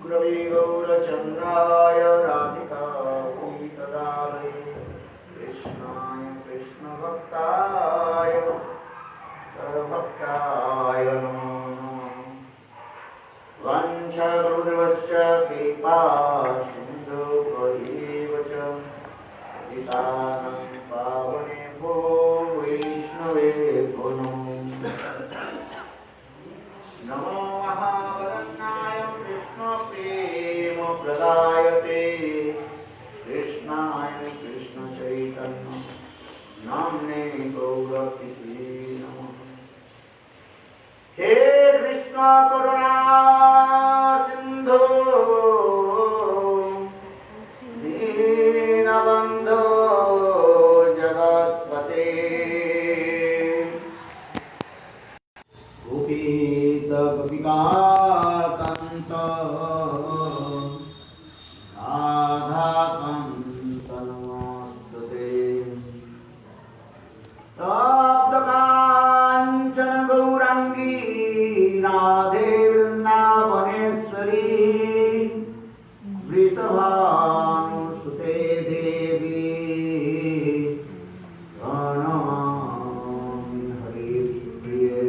गुरवे गौरचन्द्राय राधिकायै तदालये कृष्णाय कृष्णभक्ताय सर्वभक्ताय नमो नमः। वाञ्छाकल्पतरुश्च कृपा सिन्धुभ्यैव च पतितानां पावनेभ्यो वैष्णवेभ्यो नमो महावदन्नाय कृष्णप्रेमप्रदायते कृष्णाय कृष्णचैतन्य नाम्ने गौरकिसे नमः। हे कृष्ण करुणा सिन्धु दीनबन्धो जगत्पते गोपीकान्त राधाकान्त नमोस्तुते। तप्तकाञ्चन गौराङ्गी राधे वृन्दावनेश्वरी वृषभानुसुते देवी प्रणमामि हरिप्रिये।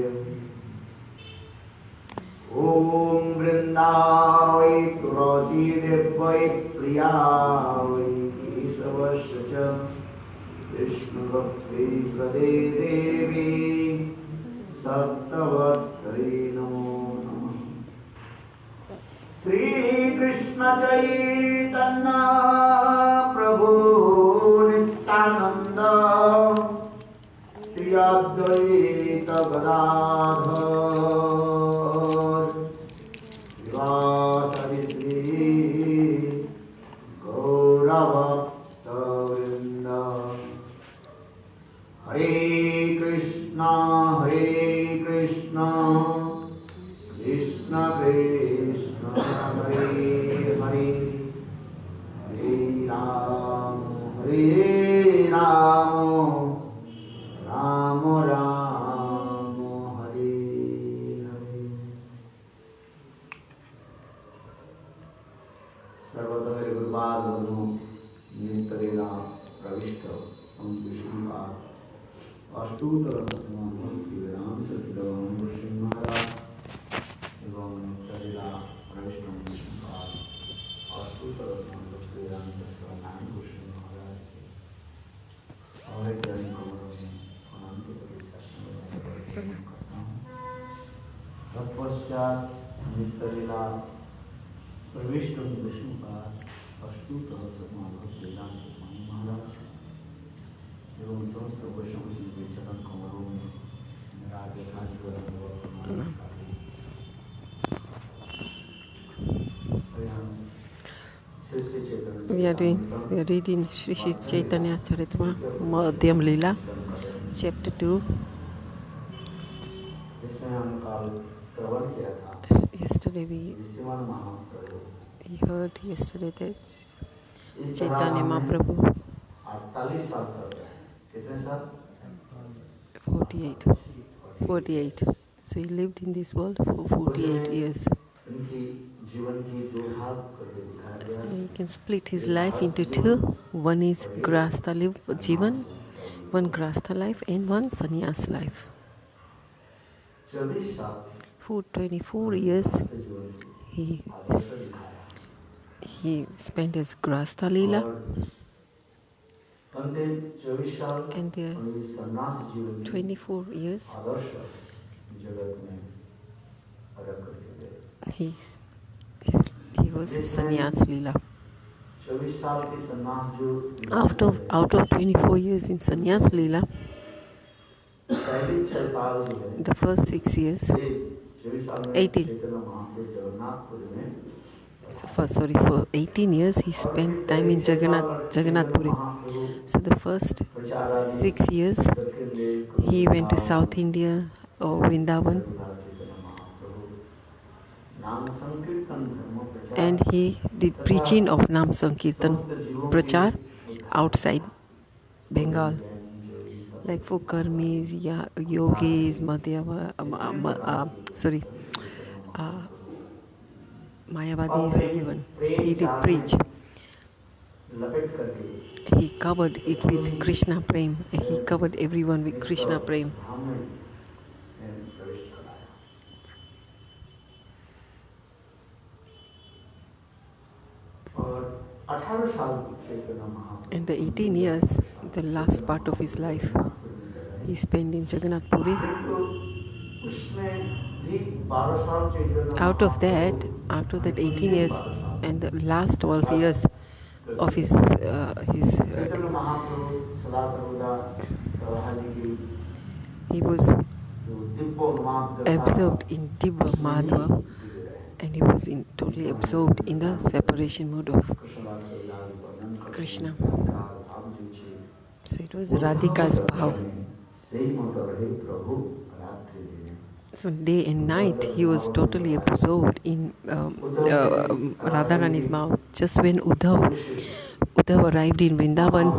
ॐ वृन्दावै तुलसीदेव्यै प्रियायै केशवस्य च विष्णुभक्त्यै प्रदे देवी सप्तवत्यै नमो नमः। श्रीकृष्ण चैतन्य प्रभु नित्यानन्द श्री अद्वैत गदाधर श्रीवासदि श्री गौरभक्तवृन्द। हरे कृष्णा कृष्ण कृष्ण हरे हरे हरे राम राम राम हरे हरे। सर्वतः गुरुपाद निमित्तलीला प्रविष्ट विष्णुका अष्टोत्तर वेदांत सिद्ध महाराज एवं निमित्तलीला प्रविष्ट विष्णुका अष्टोत्तर वेदांत नारायण कृष्ण महाराज और जन अनंत तत्पश्चात निमित्तलीला प्रविष्ट विष्णुका अष्टोत्तर वेदांत महाराज एवं समस्त वैष्णव के चरण कमलों में Radhe We are reading Sri Chaitanya Charitama Madhyam Leela, Chapter 2. Yesterday we heard that Chaitanya Mahaprabhu 48. So he lived in this world for 48 years. So you can split his life into two. One is Grastha Jivan, one Grastha life and one Sannyas life. For 24 years he spent as Grastha Leela, and 24 years he was Sannyas Leela. Out of 24 years in Sannyas Leela, the first 6 years, 18. For 18 years he spent time in Jagannath Puri. So the first 6 years he went to South India or Vrindavan, and he did preaching of Nam Sankirtan Prachar outside Bengal, like for karmis, yogis, Mayavadi is everyone. He did preach. लपेट करके He covered it with Krishna Prem. He covered everyone with Krishna Prem. धाम में प्रवेश कराया। और 18 साल Chaitanya Mahaprabhu And the 18 years, the last part of his life, he spent in Jagannath Puri. उसमें भी 12 साल चैतन्य Out of that 18 years and the last 12 years of his Chaitanya Mahaprabhu सदा सर्वदा प्रभाजी की he was दिव्य मार्ग absorbed in Dibba Madhva, and he was totally absorbed in the separation mood of Krishna. So it was Radhika's bhav. So day and night he was totally absorbed in Radharani's mouth. Just when Uddhav arrived in Vrindavan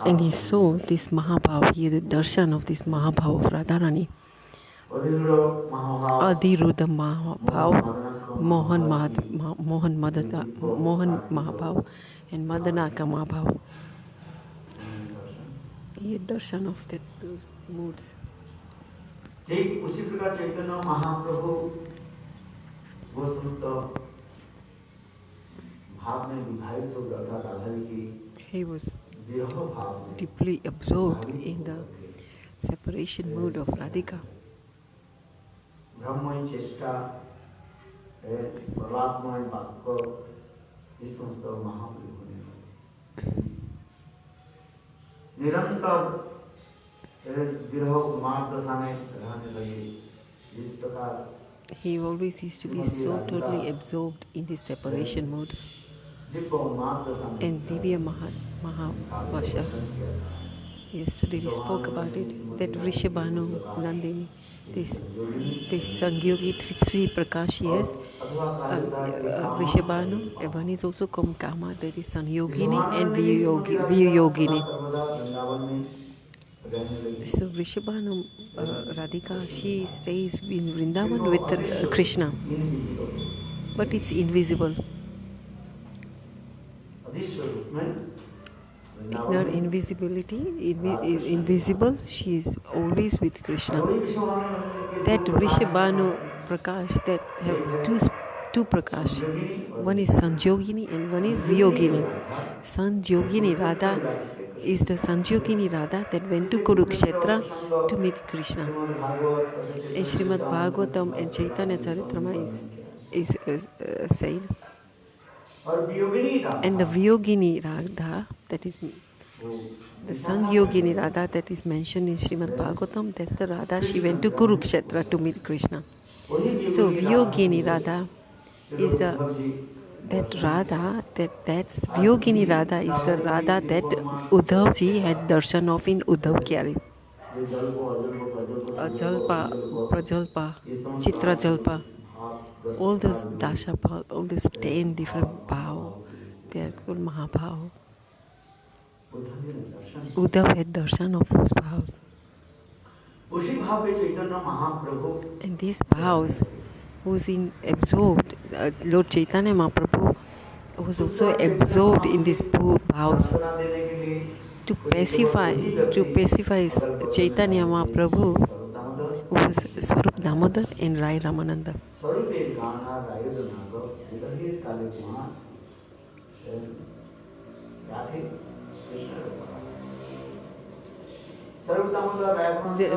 and he saw this Mahabhav, he had a darshan of this Mahabhav of Radharani. Adhiruddha Mahabhav, Mohan Mahabhav and Madanaka Mahabhav. He had darshan of those moods. ठीक उसी प्रकार चैतन्य महाप्रभु वो समस्त भाव में विभाजित हो गया था राधा जी की He was विरह भाव में deeply absorbed in the separation mood of Radhika. ब्रह्ममय चेष्टा परमात्मय वाक्य इस समस्त महाप्रभु ने निरंतर विरह मार्ग दशा में रहने लगे जिस प्रकार He always used to be so totally absorbed in this separation mood. And Divya Mahavasha, yesterday we spoke about it, that Vrishabhanu Nandini, this Sangyogi Sri Prakash, yes, Vrishabhanu, one is also called Kama, that is Sanyogini and Viyogini. So Vrishabhanu, Radhika, she stays in Vrindavan with Krishna, but it's invisible. In her invisible, she is always with Krishna. That Vrishabhanu Prakash, that have two Prakash. One is Sanjogini and one is Viyogini. Sanjogini Radha is the Sanjogini Radha that went to Kurukshetra to meet Krishna. In Srimad Bhagavatam and Chaitanya Charitamrita is said. And the Viyogini Radha, that is the Sangyogini Radha that is mentioned in Srimad Bhagavatam, that's the Radha she went to Kurukshetra to meet Krishna. So Viyogini Radha is that Radha, that's Viyogini Radha is the Radha that Uddhavji had darshan of in Uddhav Kyari. Ajalpa, Prajalpa, Chitra Jalpa, all those Dashapal, all those 10 different bhav, they are called Mahabhav. Uddhav had darshan of those bhavs. And these bhavs was absorbed, Lord Chaitanya Mahaprabhu was also absorbed in these bhavs. To pacify Chaitanya Mahaprabhu was Swarup Damodar and Rai Ramananda.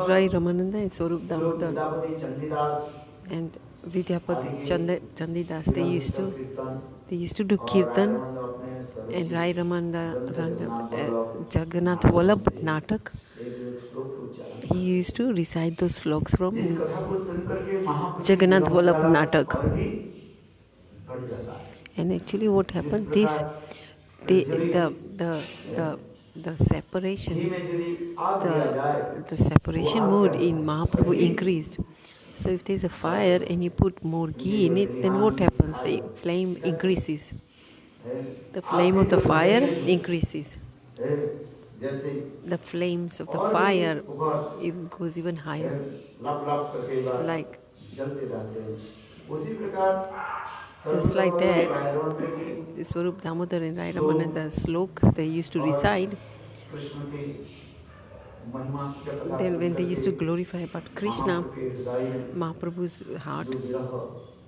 Rai Ramananda and Swarup Damodar and Vidyapati Chandidas, they used to do kirtan, and Rai Ramananda Jagannath Vallabh Natak, he used to recite those sloks from Jagannath Vallabh Natak. And actually what happened, the separation mode in Mahaprabhu increased. So if there is a fire and you put more ghee in it, then what happens? The flame increases. The flame of the fire increases. The flames of the fire, it goes even higher. Like चलते रहते हैं। उसी प्रकार Just like that, रायरमन the Swarup Damodar and Rai Ramananda slokas they used to recite. Krishna की महिमा की कथा Then when they सुनकर used to glorify about Krishna, महाप्रभु के हृदय में Mahaprabhu's heart जो विरह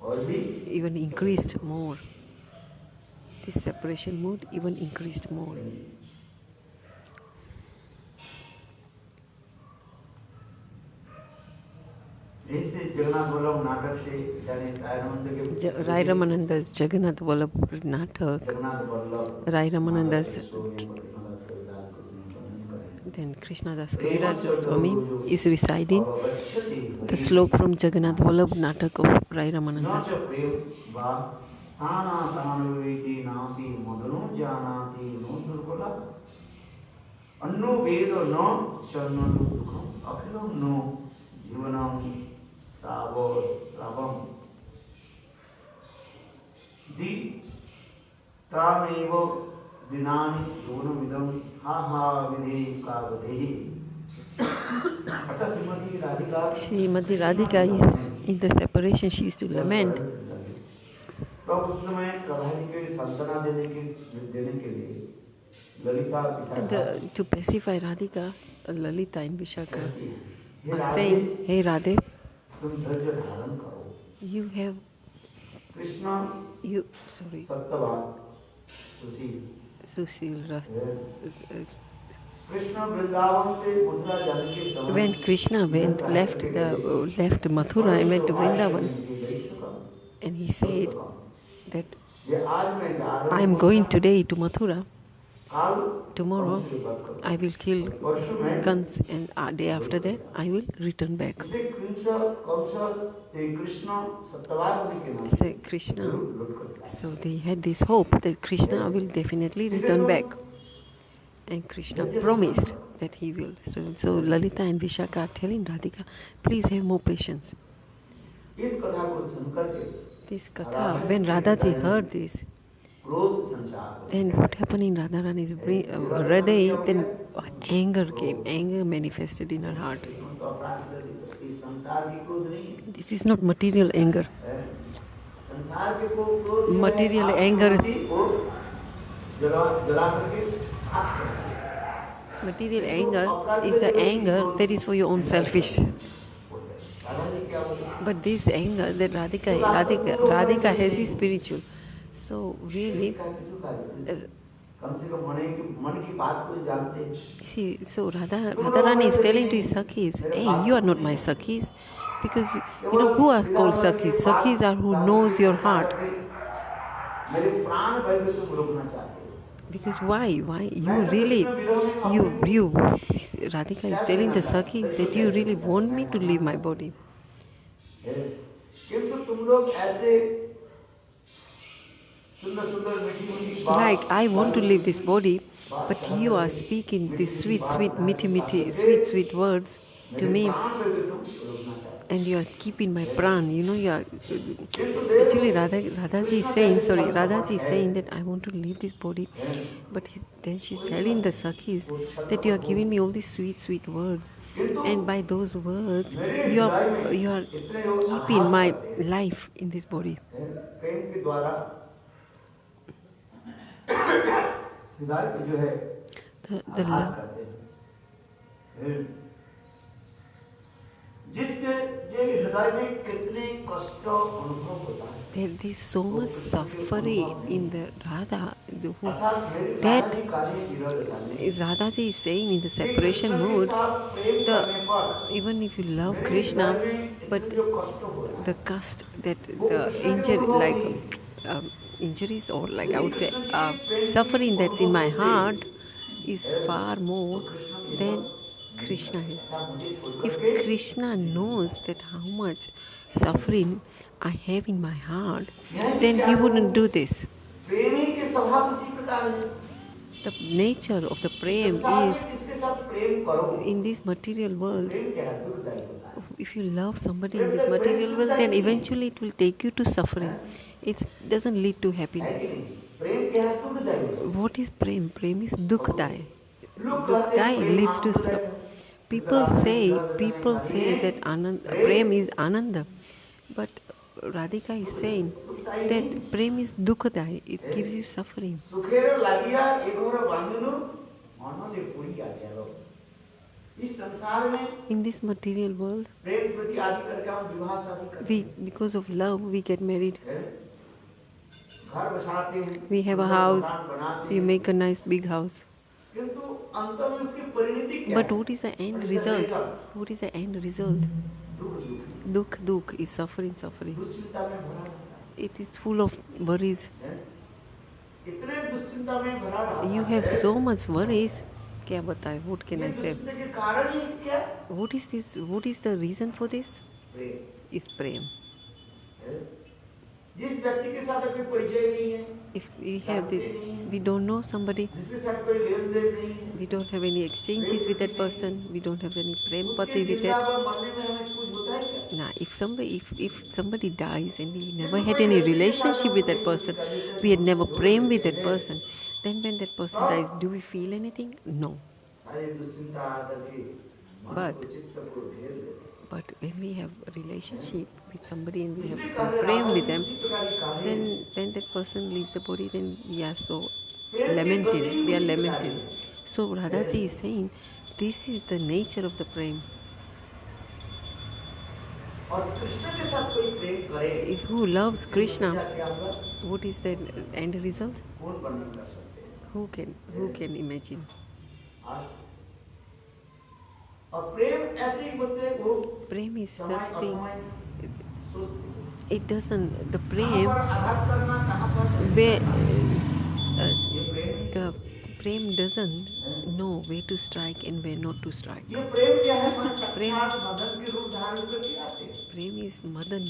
और भी even increased more. This separation mood even increased more. इससे जगन्नाथ वल्लभ नाटक से यानी रायरमन के Rai Ramananda's Jagannath Vallabh Natak, Jagannath Vallabh Rai Ramananda's, Krishnadas then Krishnadas Kaviraj Swami is reciting the slok from Jagannath Vallabh Natak of Rai Ramananda's. अन्नो वेद न शरणं दुःखम अखिलं no जीवनम श्रावम दि तामेव दिनानि जीवनमिदं हा हा विधि कावधेहि। Shrimati Radhika Srimati Radhika is in the separation she used to lament. तो उस समय प्रभारी के सांत्वना देने के लिए Lalita And to pacify Radhika, Lalita and Vishaka hey are saying, Hey Radhe, तुम धैर्य धारण करो। you have, Krishna sorry, Satyavan Sushil Susil Ras. Krishna Vrindavan से मथुरा जाने के समय When Krishna left Mathura and went to Vrindavan, and he said that ये आज मैं जा रहा I am going today to Mathura. Tomorrow I will kill Kans, and a day after that I will return back. Say Krishna. So they had this hope that Krishna will definitely return back. And Krishna promised that he will. So Lalita and Vishaka are telling Radhika, please have more patience. This katha, when Radhaji heard this, then what happened in Radharani's Hriday, then anger came, anger manifested in her heart. This is not material anger. Material anger. Material anger is the anger that is for your own selfish. But this anger that Radhika has is spiritual. So really, see, so Radharani is telling to his Sakhis, hey, you are not my Sakhis. Because, who are called Sakhis? Sakhis are who knows your heart. Because why? You really, Radhika is telling the Sakhis that you really want me to leave my body. Like, I want to leave this body, but you are speaking these sweet sweet words to me, and you are keeping my pran. You are actually Radhaji is saying that I want to leave this body, but then she's telling the Sakhis that you are giving me all these sweet words, and by those words you are keeping my life in this body. The love. There is so much suffering in the Radha. That Radhaji is saying in the separation mood, even if you love Krishna, but the cost that the injuries, or like I would say suffering that's in my heart is far more than Krishna is. If Krishna knows that how much suffering I have in my heart, then he wouldn't do this. The nature of the prem is, in this material world, if you love somebody in this material world, then eventually it will take you to suffering. It doesn't lead to happiness. What is prem? Prem is dukhdai. Dukhdai leads to suffering. People say that prem is ananda, But Radhika is saying that prem is dukkha, it gives you suffering. Sukher लागिया एगोर बांधनु मनले पुरिया गेलो इस संसार में In this material world, प्रेम प्रति आदि करके हम विवाह शादी करते we, because of love, we get married. हैं घर बसाते हैं We have a house, we make a nice big house. किंतु अंत में उसकी परिणति क्या But है? what is the end result? What is the end result? दुख Dukh is suffering, suffering. दुश्चिंता में भरा रहता It is full of worries. है इतने दुश्चिंता में भरा रहता You have so much worries. क्या बताए? What can I ये say? दुश्चिंता के कारण ही क्या है? What is this? What is the reason for this? Prem Is prem. है? जिस व्यक्ति के साथ कोई परिचय नहीं है If we have the, we don't know somebody, जिसके साथ कोई लेन देन नहीं है we don't have any exchanges with that person, we don't have any prem उसके pati with जिंदा that. पर मरने में हमें कुछ होता है क्या Nah, if somebody dies and we never had any relationship with that person, we had never prem with that person, then when that person dies, do we feel anything? No. सारी दुश्चिंता आकर के मन But- को चित्त को घेर लेते हैं। But when we have a relationship with somebody and we इसलिए have कहा some prem Radha with ji them, इसी प्रकार की कहानी then है। when that person leaves the body, then we are so प्रेम की lamented. गति We are उसी प्रकार lamented. की है। So Radhaji is saying, this is the nature of the prem. और कृष्ण के साथ कोई प्रेम करे If who loves Krishna, क्या होगा what is the end result? कौन वर्णन कर सकते हैं Who can imagine? आज और प्रेम ऐसी ही वस्तु है वो Prem is समय such thing. असमय सोचती है। It doesn't. The कहाँ prem, पर आघात करना कहाँ पर where ये प्रेम the prem doesn't know where to strike and where not to strike. ये प्रेम क्या है मन साक्षात मदन के रूप धारण करके आते हैं Prem is Madan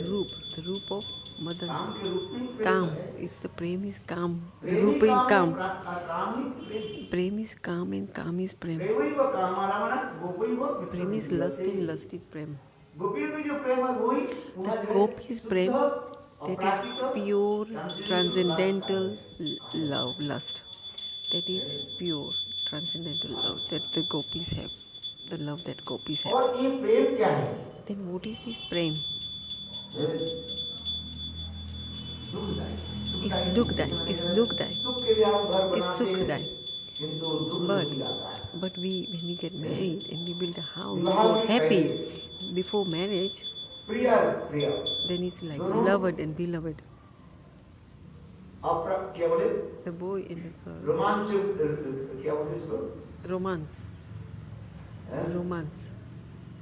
Roop, the roop of Madan. काम के रूप में प्रेम Calm है। is the prem is calm. The Prem he roop is काम है, calm. काम ही प्रेम Prem is calm and calm is prem. प्रेम ही वो काम आ रहा है गोपी वो Prem is lust and lust is prem. गोपियों में जो प्रेम है वही वहाँ The जो है gopis prem, शुद्ध, that अपराधिक, is pure, transcendental transcendental love, lust. That is pure, transcendental love that the gopis have. The love that gopis have. और ये प्रेम क्या है Then what is this prem? It's dukhdai. It's dukhdai. सुख के लिए हम घर It's बनाते हैं sukhdai. किंतु दुख But नहीं आता है but when we get married and we build a house for happy before marriage, प्रिय प्रिय then it's like loved and beloved. आप क्या बोले The boy and the girl. रोमांच क्या बोले इसको Romance. हैं? Romance.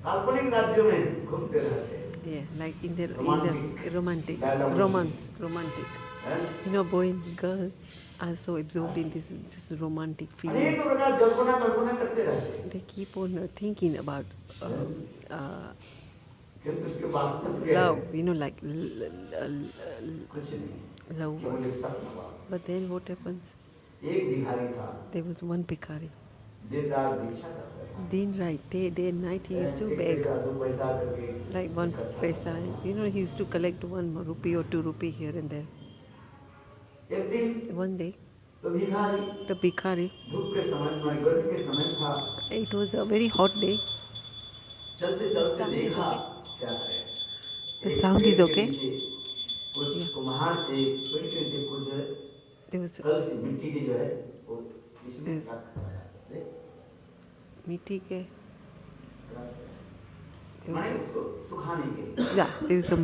काल्पनिक राज्यों में घूमते रहते हैं Yeah, like in the Romantic. romantic Dialogue. romantic. हैं? You know, boy and girl are so absorbed in this romantic अनेक feelings. प्रकार कल्पना करते रहते हैं They keep on thinking about किंतु उसके वास्तव क्या है? love, you know, like कुछ नहीं love केवल words. सपना हुआ। But then what happens? एक भिखारी था There was one Bhikhari. दिन रात भिक्षा करता था Din right, day and night he used to एक beg, पैसा, दो पैसा करके like one इकट्ठा paisa. करता You know, he used to collect 1 rupee or 2 rupee here and there. था। एक दिन One day, तो भिखारी the Bhikhari, धूप के समय में गर्मी के समय था it was a very hot day. चलते चलते देखा क्या है The एक sound पेड़ is के okay? नीचे कुछ कुम्हार थे पेड़ के नीचे कुछ There was कलसी मिट्टी की जो है वो इसमें Yes. रख देख, meeting ke. रख। There माने was उसको सुखाने के लिए a, yeah, there was a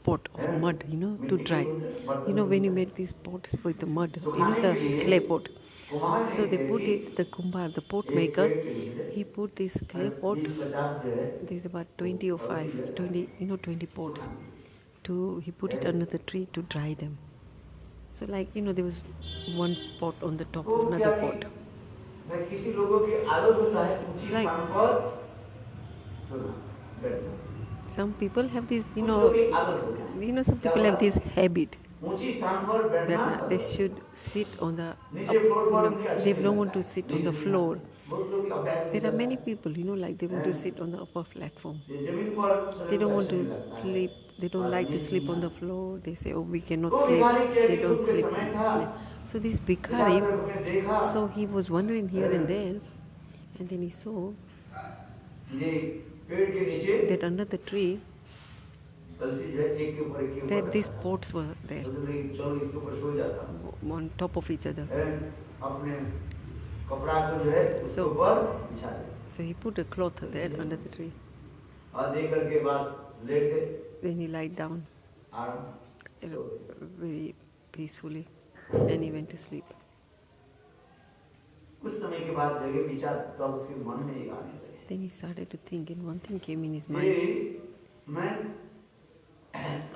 pot of mud, you know, to dry. You know, when you made these pots with the mud, you know, the clay pot. कुम्हार So they ने put it, the kumbhar, the pot एक maker, पेड़ के नीचे he put this clay pot, 20-50 जो है there's about 20 or 5, 20, you know, 20 pots. He put it under the tree to dry them. So like, you know, there was one pot on the top तो of क्या another कि pot. मैं किसी लोगों की आदत होता है ऊंची Like- स्थान पर सुना बैठना Some people have this, you कुछ लोगों know, की आदत होती है some people have this habit ऊंची स्थान पर बैठना that they should sit on the, नीचे फ्लोर पर उनके you know, अच्छा they नहीं don't want लगता to है। sit on the नीचे floor. बहुत लोग का बैठ There are नहीं many लगता people, you know, like they want to sit on the upper platform. है। ये जमीन पर They don't want अच्छा to नहीं लगता है। sleep. They don't like to sleep on the floor. They say, oh, we cannot तो sleep. भिखारी के They don't दुख के sleep. समय था। Yeah. So this इधर Bhikhari, उन्होंने देखा so he was wandering here and there, and then he saw ये पेड़ के नीचे that under the tree कलसी जो है एक के ऊपर एक के that ऊपर these रखा था। pots were there तो चलो इसके ऊपर सो जाता on top of each other. है, अपने कपड़ा को जो है उसके So- ऊपर बिछा दे So he put a cloth there under the tree. और देख करके बस लेट गए Then he lied down आराम से सो गए। very peacefully and he went to sleep. कुछ समय के बाद जगह विचार तब उसके मन में एक आने लगे Then he started to think, and one thing came in his कि mind. मैं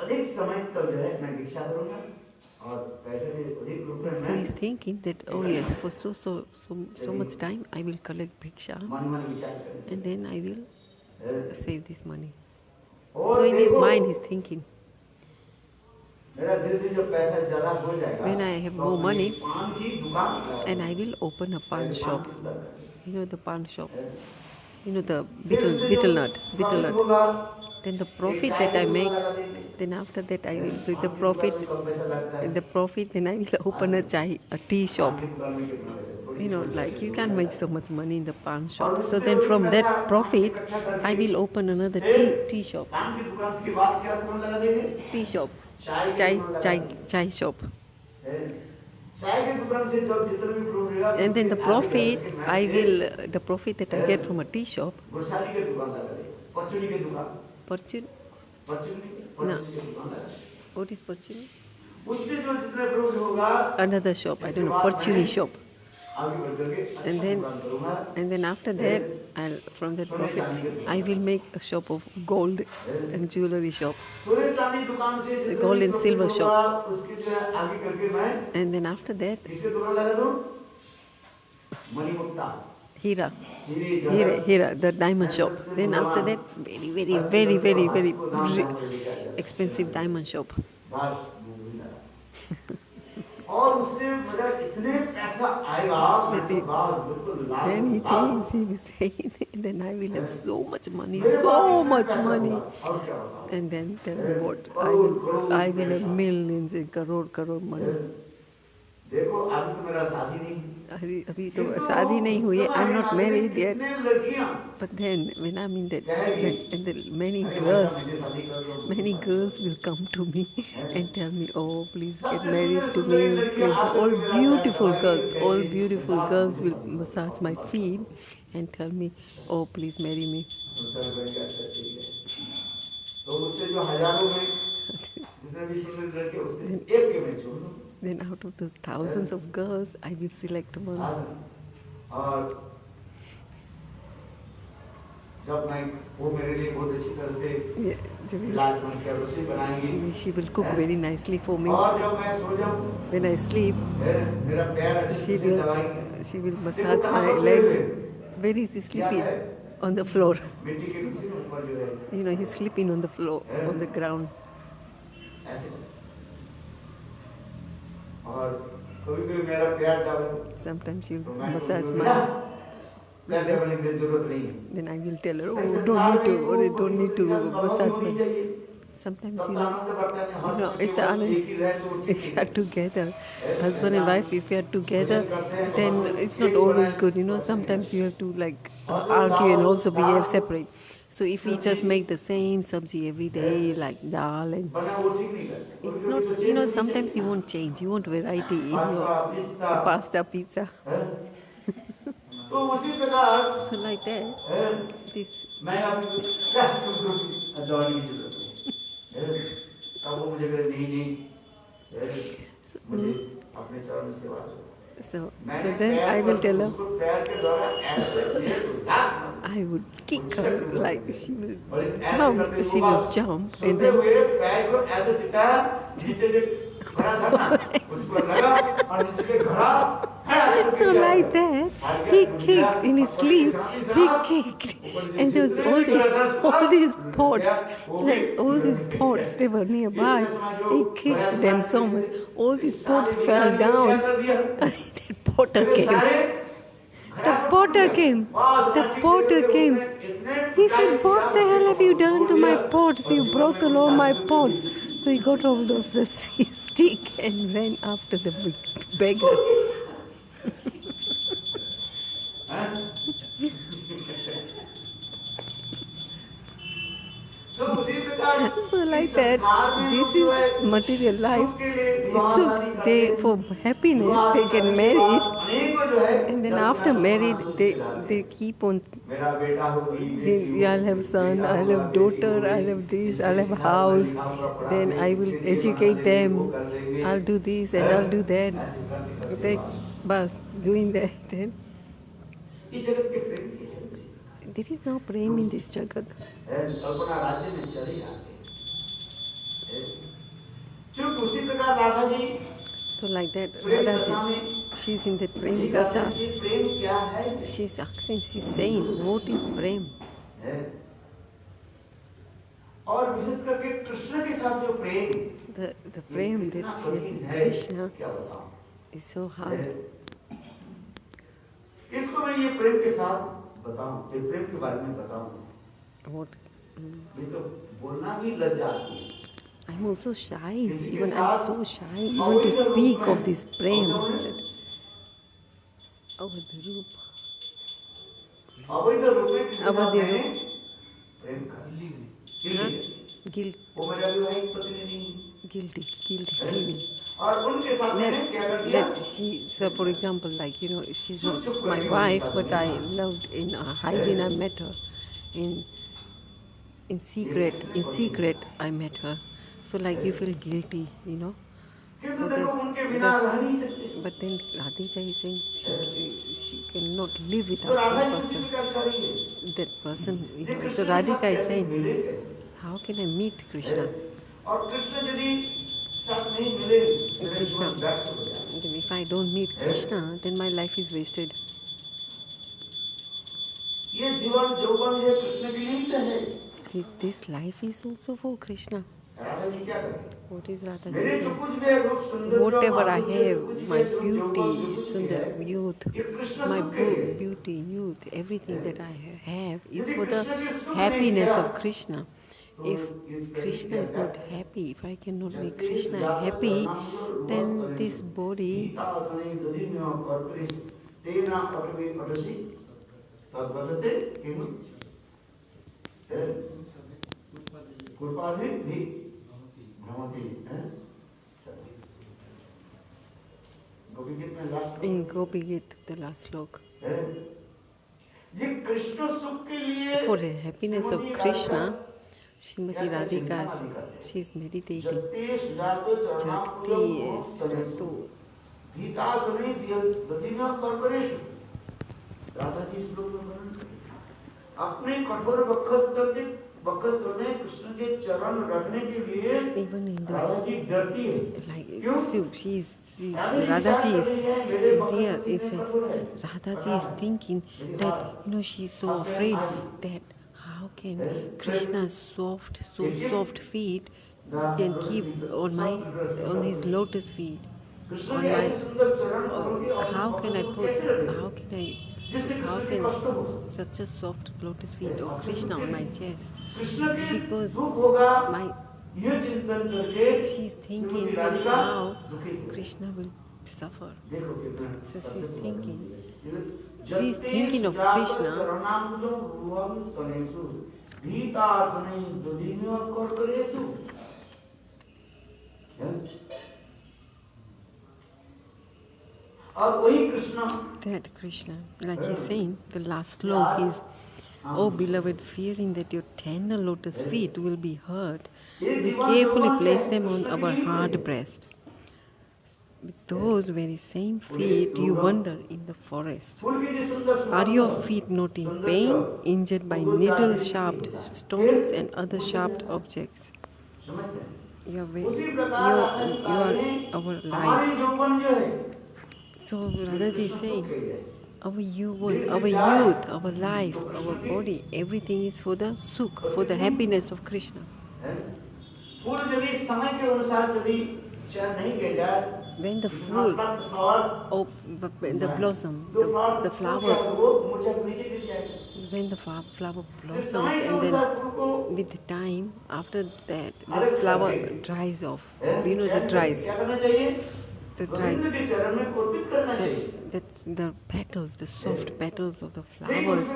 अधिक समय तक जो है मैं भिक्षा करूंगा और पैसे भी अधिक रूप में So he's thinking that, oh yeah, for so much time I will collect bhiksha मन मन विचार करें and then I will save this money. और So in his देखो, mind he's thinking, मेरा धीरे धीरे जब पैसा ज्यादा हो जाएगा when I have तो more अपनी money, पान की दुकान लगाऊंगा। and I will open a pan पान shop. की दुकान लगाऊंगा। You know the pan shop. You know the फिर उससे betel जो nut. profit होगा, Then the एक profit चाय that की I दुकान make, लगा देंगे। then after that I will with the पान की profit, दुकान में कम पैसा लगता है। in the profit then I will open a tea shop. पान की दुकान में कितना लगेगा? थोड़ी You know, C like you पैसे can't make लगता so much money in the pan है। और shop. So उससे then वो from पैसा that profit, इकट्ठा करके I will open another फिर tea shop. पान की दुकान के बाद क्या दुकान लगा देंगे? Tea shop. चाय की Chai, दुकान लगा chai, देंगे। chai shop. है। चाय की दुकान से जब जितना भी प्रॉफिट होगा, And then the उसके आगे profit, जाकर मैं I फिर will, the profit that I get from a tea shop, गुरसाली की दुकान लगा देंगे। परचूनी की दुकान, परचून, परचूनी की दुकान लगा देंगे। what is परचून? उससे जो जितना प्रॉफिट होगा, Another shop, I don't know, इसके बाद परचूनी मैं shop. आगे बढ़ करके अच्छा And then, दुकान करूंगा। and then after that, from that profit, I will make a shop of gold and jewelry shop. सोने चांदी दुकान से The जितना gold भी and प्रॉफिट silver होगा, उसके जो है आगे करके मैं And then after that, इसके दुकान लगा दूं। मणिमुक्ता, Hira, हीरे Jawahar, Hira, the diamond shop. Then after that, very expensive diamond shop. बस मूवी लगा। और उससे मतलब इतने पैसा आएगा, मैं तो बात बिल्कुल lakh Then he lakh thinks, he will say, then I will have so much money, so much money. और क्या होगा? And then tell me what, I will have millions and crore money. देखो अभी तो मेरा शादी नहीं है। अभी तो शादी नहीं हुई है, I'm not married yet. कितने लड़कियां But then when I'm in that, कहेगी, and the many "अरे girls, भैया, मुझे शादी कर दो।" many girls will come to me and tell me, oh, please get सबसे married to सुंदर me. लड़की Please. आपको All मेरा beautiful प्यार girls, कहेगी, all कहेगी, beautiful "आप girls मुझे will शादी massage करो, my आप feet and tell me, oh, please marry me. दूसरा लड़का अच्छा ठीक है। तो उससे जो हजारों में जितने भी सुंदर लड़के उससे एक के मैं चुन लूं। Then out of those thousands of girls, I will select one. और जब मैं वो मेरे लिए बहुत अच्छी तरह से Yeah, they will- इलाज बन के रसोई बनाएंगी she will cook very nicely for me. और जब मैं सो जाऊं When I sleep, मेरा पैर अच्छे she से दबाएंगे she will massage my legs. Where is he sleeping? On the floor. मिट्टी के नीचे ऊपर जो है You know, he's sleeping on the floor, on the ground. ऐसे और कभी मेरा पैर दबाए Sometimes she'll तो मैं massage बोलूंगा, my पैर दबाने की जरूरत नहीं है Then I will tell her, oh, don't need to, or I don't need to massage my. Sometimes, if if you are together, husband and wife, if you are together, then it's not always good. Sometimes you have to argue and also be separate. So if we just make the same sabji every day, like dal, and it's not, sometimes you won't change, you want variety in your pasta, pizza. So like that, this. मैं आपको दौड़ने की जरूरत है तब वो मुझे कहे नहीं मुझे अपने चरण में सेवा करो So then I will tell her, पैर के द्वारा ऐसे I would kick her, like she will jump, and then पैर को ऐसे चिटाया नीचे से घड़ा था ना उसको लगा और नीचे से घड़ा so like that, he kicked in his sleep. He kicked, and there was all these pots, they were nearby. He kicked them so much. All these pots fell down. The potter came. The potter came. He said, "What the hell have you done to my pots? You've broken all my pots." So he got hold of the stick and ran after the beggar. So like that. This is material life. So they, for happiness, they get married, and then after married, they keep on. I'll have son, I'll have daughter, I'll have this, I'll have a house. Then I will educate them. I'll do this and I'll do that. They, bas, doing that. Then इस जगत के प्रेम की agency there is no prem in this jagat. है, कल्पना राज्य में चले जाते हैं। क्योंकि उसी प्रकार Radha ji So like that, Prem Radha कथा ji, में she's in that prem यही dasha. कहते हैं कि प्रेम क्या है She's asking, she's saying, what is prem? है? और विशेष करके कृष्ण के साथ जो प्रेम The prem इतना that कठिन है, Krishna क्या बताऊं? is so hard. इसको मैं ये प्रेम के साथ बताऊं, ये प्रेम के बारे में बताऊं, What? नहीं तो बोलना भी लज्जा आती है। I'm also shy. Even I'm so shy even to speak of this prem. Avadharup. अवैध रूप में किसी अवैध साथ रूप। मैंने प्रेम कर लिया। Huh? Guilt, वो मेरा विवाहित पत्नी नहीं guilty feeling. और उनके साथ मैंने क्या कर दिया? That she, so for example, like, you know, if she's not my wife, but I loved in hiding, I met her in secret I met her. So like you feel guilty, you know. क्योंकि So देखो उनके बिना रह नहीं सकते। but then Radhika is saying she cannot live तो without Radha that जी उसी person. प्रकार करेंगे। That person, you ये know. कृष्ण So के साथ Radhika is कैसे saying, मिले कैसे? how can I meet Krishna? और कृष्ण यदि साथ नहीं मिले, मेरे Krishna. जीवन व्यर्थ हो जाएगा। Then if I don't meet Krishna, then my life is wasted. ये जीवन यौवन ये कृष्ण के लिए ही है। This life is also for Krishna. Radha ji क्या करते? What is Radha ji मेरे तो saying? कुछ भी है, रूप सुंदर Whatever I माधुर्य, have, कुछ भी my है, जो beauty, यौवन जो कुछ भी sundar है, youth, ये कृष्ण my सुख के लिए है। beauty, youth, everything that I have is यदि for the कृष्ण के सुख नहीं happiness किया, of Krishna. तो If इस Krishna शरीर is के not अंदर happy, if I cannot make जबकि Krishna जातक happy, जन्मांतर then रोग this करें, body, गीता सने दधिन्यो कर्तरि, तेना अटवे अटसि, तद्वदते किम? कृपाधि भी भ्रमति, हैं? गोपी गीत में last in Gopi Gita, the last slok, है। ये कृष्ण सुख के लिए for the happiness of Shrimati Krishna, Radhika Srimati Radhika, she's meditating. Jagdish जातो चरणाम्बुजं Jagdish तनेषु, Ratu. गीतासने दधिन्यो कर्तरेषु। राधा जी श्लोक में वर्णन करते हैं। अपने कठोर वक्षस्थल में कृष्ण के चरण रखने के लिए Even in राधा the, जी डरती है। like, क्यों? she's Radha ji Radha ji क्या is कर रही है? मेरे dear, वक्षस्थल it's कितने कठोर है? Radha ji is thinking that, you know, she's so afraid that how can Krishna's so soft feet can keep on his lotus feet, Krishna on के my, ऐसे सुंदर चरण कमल के और how can I भक्तों को कैसे रखें? जिससे how कृष्ण के can कष्ट हो? such a soft lotus feet of Krishna on my chest? Krishna के Because दुख होगा my, यह चिंतन करके she's thinking Shrimati that Radhika how दुखी हो। Krishna will suffer. देखो कितना So she's thinking, जगते she's thinking of Sujat Krishna. चरणाम्बुजं भुवं स्तनेषु, भीतासने दधिन्यो कर्तरेषु। और वही Krishna That Krishna, like he's saying, the last slok is, "O beloved, fearing that your tender lotus feet will be hurt, we carefully place them on our hard breast. With those very same feet you wander in the forest. फूल की जो सुंदर Are your feet not in pain, injured by needles, sharp stones, and other sharp objects? समझते हैं? You are, उसी प्रकार Radha ji you are our हमारी life." यौवन जो है So Radha ji is saying, our youth, our life, our body, everything is for the sukh, for the happiness of Krishna. फूल यदि समय के अनुसार यदि चयन नहीं किया जाए, When the fruit, when the blossom, the flower, वो मुरझा नीचे गिर जाएगा। when the flower blossoms, and then with time, after that, the flower dries off. You know, the dries. क्या करना चाहिए? The dries. गोविंद के चरण में अर्पित करना चाहिए। That the petals, the soft petals of the flowers,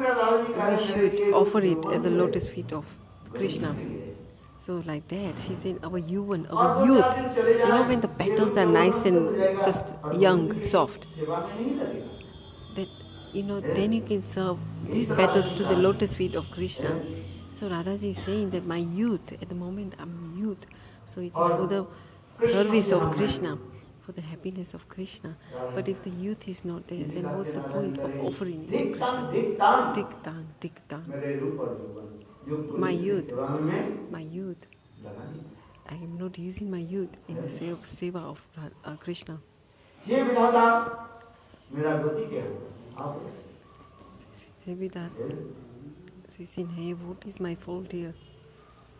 we should offer it at the lotus feet of Krishna. So like that, she said, our youth, you know, when the petals are nice and just young, soft, that, you know, then you can serve these petals to the lotus feet of Krishna. So Radhaji is saying that my youth, at the moment I'm youth, so it is for the service of Krishna, for the happiness of Krishna. But if the youth is not there, then what's the point of offering it to Krishna? Dik tang. My youth, I am not using my youth in the seva of Krishna. So he's saying, hey, what is my fault here?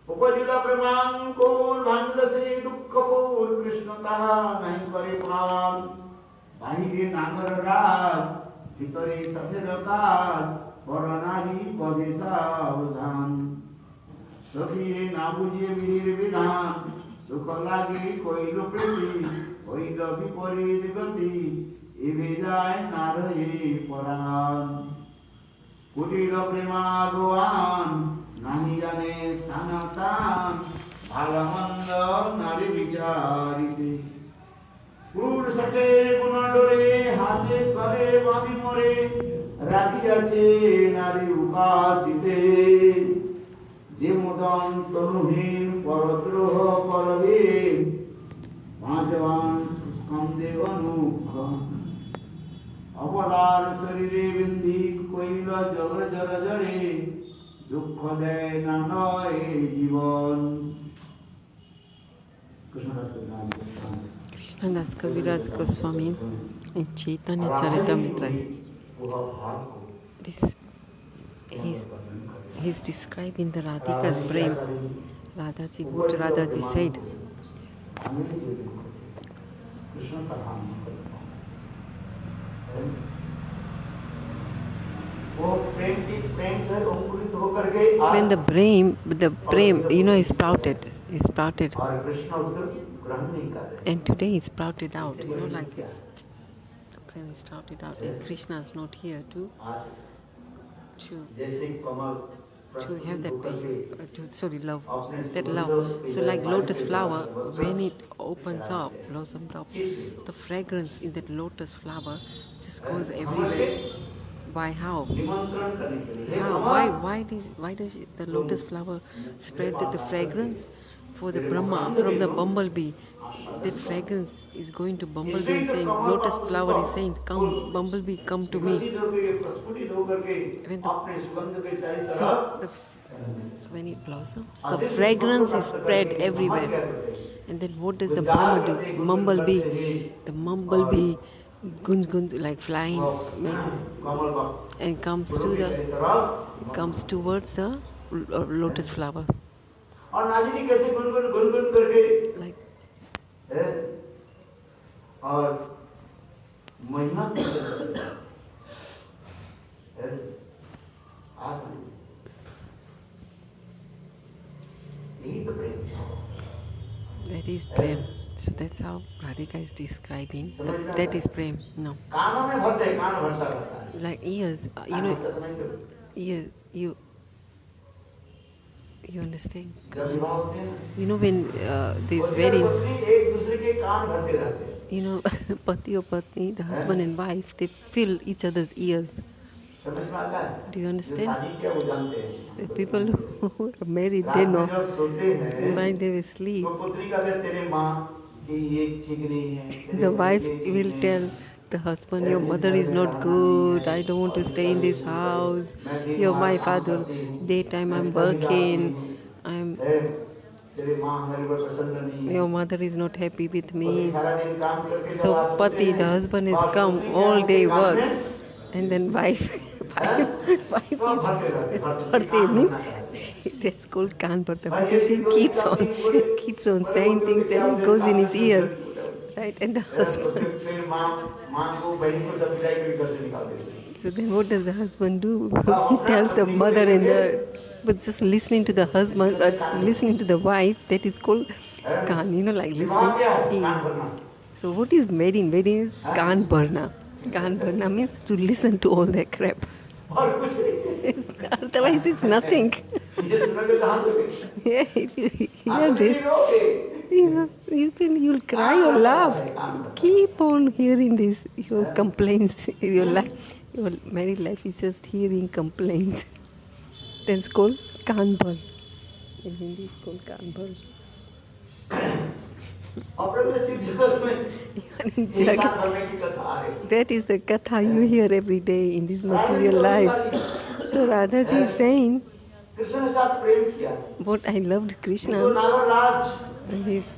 उपजिला प्रेमान कोल भांग से दुख बोल कृष्ण कहा नहीं करे प्राण बाहिरे नागर राज भीतरे सफेद काल बरनारी पदेशा उधान सखी ना बुझे वीर विधान सुख लागे कोई प्रीति कोई विपरीत गति इवे जाए ना रहे परान कुटीर प्रेमा गोआन नानी जाने स्थान भालमंद नारी विचारिते पूर सटे गुणडोरे हाथे करे बांधी मोरे राखी जाचे नारी उपासिते जे मुदन तनुहीन परद्रोह परवीर पांचवान स्कंदे अनुपम अवलार शरीरे बिंदी कोइला जगर जर जरे दुख दे नय जीवन Krishnadas Kaviraj Goswami in Chaitanya Charitamrita. He's describing the Radhika's brain. Radhaji, what Radhaji said. When the brain, you know, is sprouted. And today it's sprouted out, you know, like this. The brain is sprouted out, and Krishna is not here to have that pain, love. That love. So like lotus flower, when it opens up, blossoms up, the fragrance in that lotus flower just goes everywhere. Why? How? Why does the lotus flower spread the fragrance? For the Brahma, from the bumblebee, that fragrance is going to bumblebee and saying, lotus flower is saying, come, bumblebee, come to me. So when it blossoms, the fragrance is spread everywhere. And then what does the Brahma do? The mumblebee gunj like flying, and comes towards the lotus flower. Like that is prem. So that's how Radhika is describing. That is prem. No. Like ears, you know, ears, you understand? You know, when there's wedding, you know, pati or patni, the husband and wife, they fill each other's ears. Do you understand? The people who are married, they know. When they will sleep, the wife will tell the husband, your mother is not good, I don't want to stay in this house, you're my father, daytime I'm working, your mother is not happy with me. So Pati, the husband, has come all day work, and then wife is Bharti means that's called Kan Bharta, because she keeps on saying things and it goes in his ear. Right, and the husband. So then what does the husband do? Tells the mother but just listening to the husband, listening to the wife, that is called Kan, you know, like listening. Yeah. So what is wedding? Wedding is Kan Bharna. Kan Bharna means to listen to all that crap. Otherwise it's nothing. ये सुनोगे तो हंसोगे। Yeah, if you hear हंसोगे this, नहीं रोगे। you'll cry or laugh. Keep on hearing this. Your complaints, your married life is just hearing complaints. Then it's called Kanbal. In Hindi, it's called Kanbal. That is the katha you hear every day in this material life. So Radha ji is saying, what I loved Krishna, and his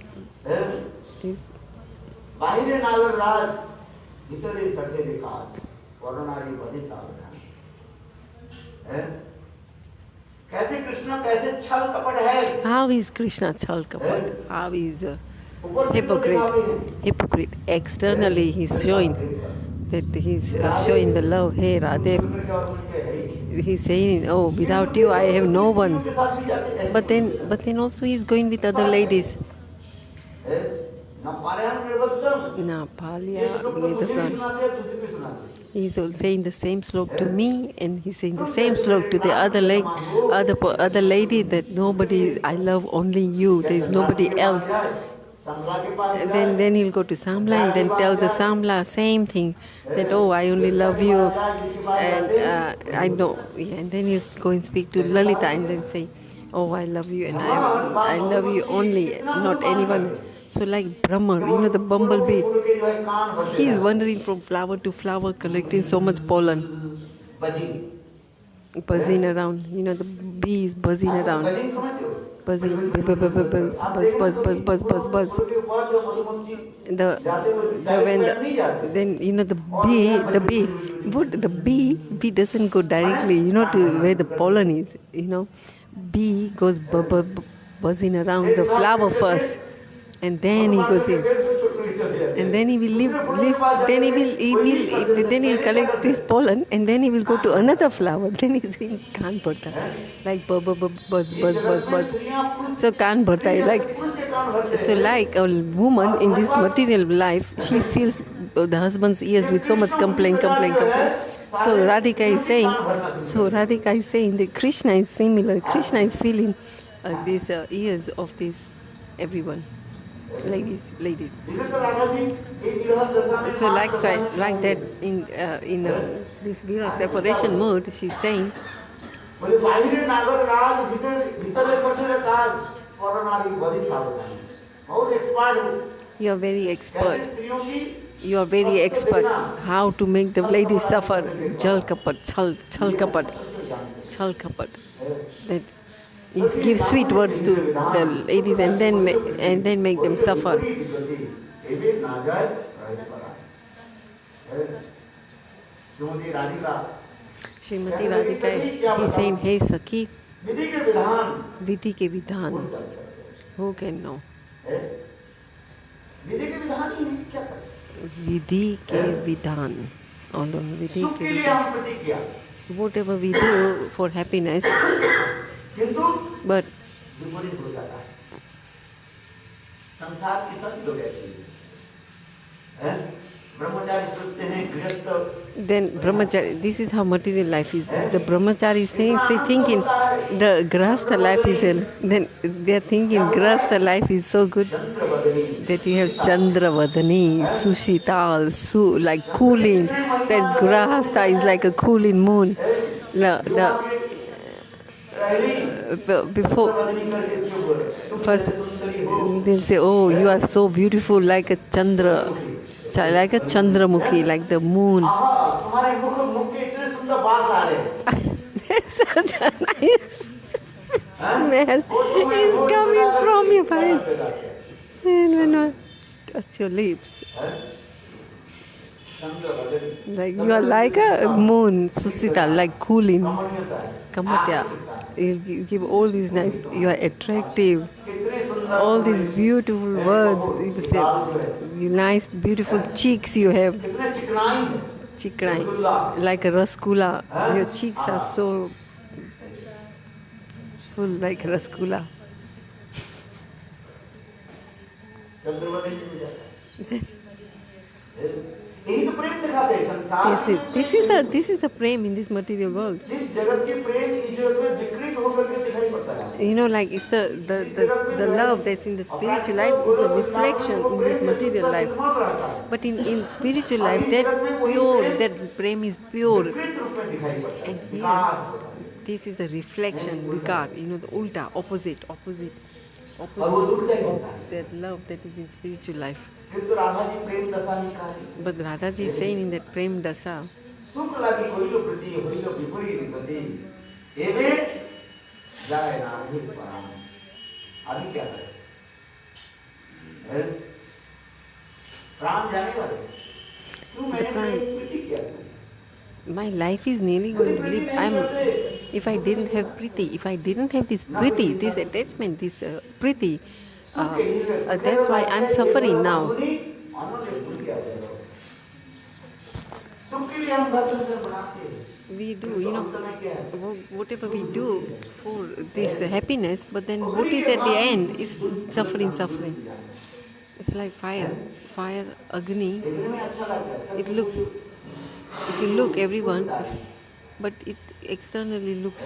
बाहिरे नागर राज भीतरे सटे विकास वरनारी बधि सावधान। कैसे कृष्ण कैसे छल कपट है। how is Krishna chal kapat? How is a hypocrite? Externally he's showing that he's showing the love. Hey Radhe, he's saying, oh, without you I have no one. But then also he's going with other ladies. Na palya nidhavan. He's saying the same slok to me, and he's saying the same slok to the other lady, that nobody, I love only you. There is nobody else. And then he'll go to Samla and then tell the Samla same thing, that oh, I only love you, and I know. Yeah, and then he'll go and speak to Lalita and then say, oh, I love you, and I love you only, not anyone. So like Brahma, the bumblebee, he's wandering from flower to flower collecting so much pollen, buzzing around. The bee is buzzing around, buzzing, buzz. The bee doesn't go directly, to where the pollen is. Bee goes buzzing around the flower first. And then he goes in, and then he will leave. Then he'll collect this pollen, and then he will go to another flower. Then he's doing Kan Bharta, like buzz. So Kan Bharta is like a woman in this material life. She fills the husband's ears with so much complaint. So Radhika is saying that Krishna is similar. Krishna is filling these ears of these everyone. Ladies. So like that in this Vira separation mode, she's saying, you are very expert how to make the ladies suffer. Chal kapat. That you give sweet words to the ladies and then make them suffer. Srimati Radhika, he's saying, hey Sakhi, Vidhi ke vidhan, who can know? Vidhi ke vidhan. Whatever we do for happiness, but then brahmachari, this is how material life is. The brahmachari is thinking the grahastha life is then they are thinking grahastha life is so good that you have Chandravadani, Sushital, like cooling. That grahastha is like a cooling moon. Before first they'll say, oh, you are so beautiful, like a Chandramukhi, like the moon. That's such a nice smell. It's coming from your face. And when I touch your lips, like you are like a moon, Susita, like cooling. Kamatya. You give all these nice, you are attractive, all these beautiful words, you say, you nice beautiful cheeks you have, chikrai, like a rasgulla, your cheeks are so full like rasgulla. यही तो प्रेम दिखाते हैं संसार में। This is the prem in this material world. जिस जगत के प्रेम इस जगत में विकृत होकर के दिखाई पड़ता है। You know, like it's the love that's in the spiritual life is a reflection in this material life. But in spiritual life, that prem is pure. विकृत रूप में दिखाई पड़ता है। And here, विकार होता है। this is the reflection, vikar, you know, the ulta, opposite और वो दुख of देता है। that love that is in spiritual life. फिर तो राधा जी प्रेम दशा निकाली। But Radhaji is saying in that prem dasa, सुख लगी होइलो प्रति होइलो विपरीत गति एवे जाए नाहि पराम। अभी क्या करें? प्राण जाने वाले। क्यों मैंने प्रीति किया? my life is nearly going to live. If I didn't have Priti, if I didn't have this Priti, this attachment, this Priti, that's why I'm suffering now. We do, you know, whatever we do for this happiness, but then what is at the end is suffering. It's like fire, Agni. It looks, if you look, everyone, but it externally looks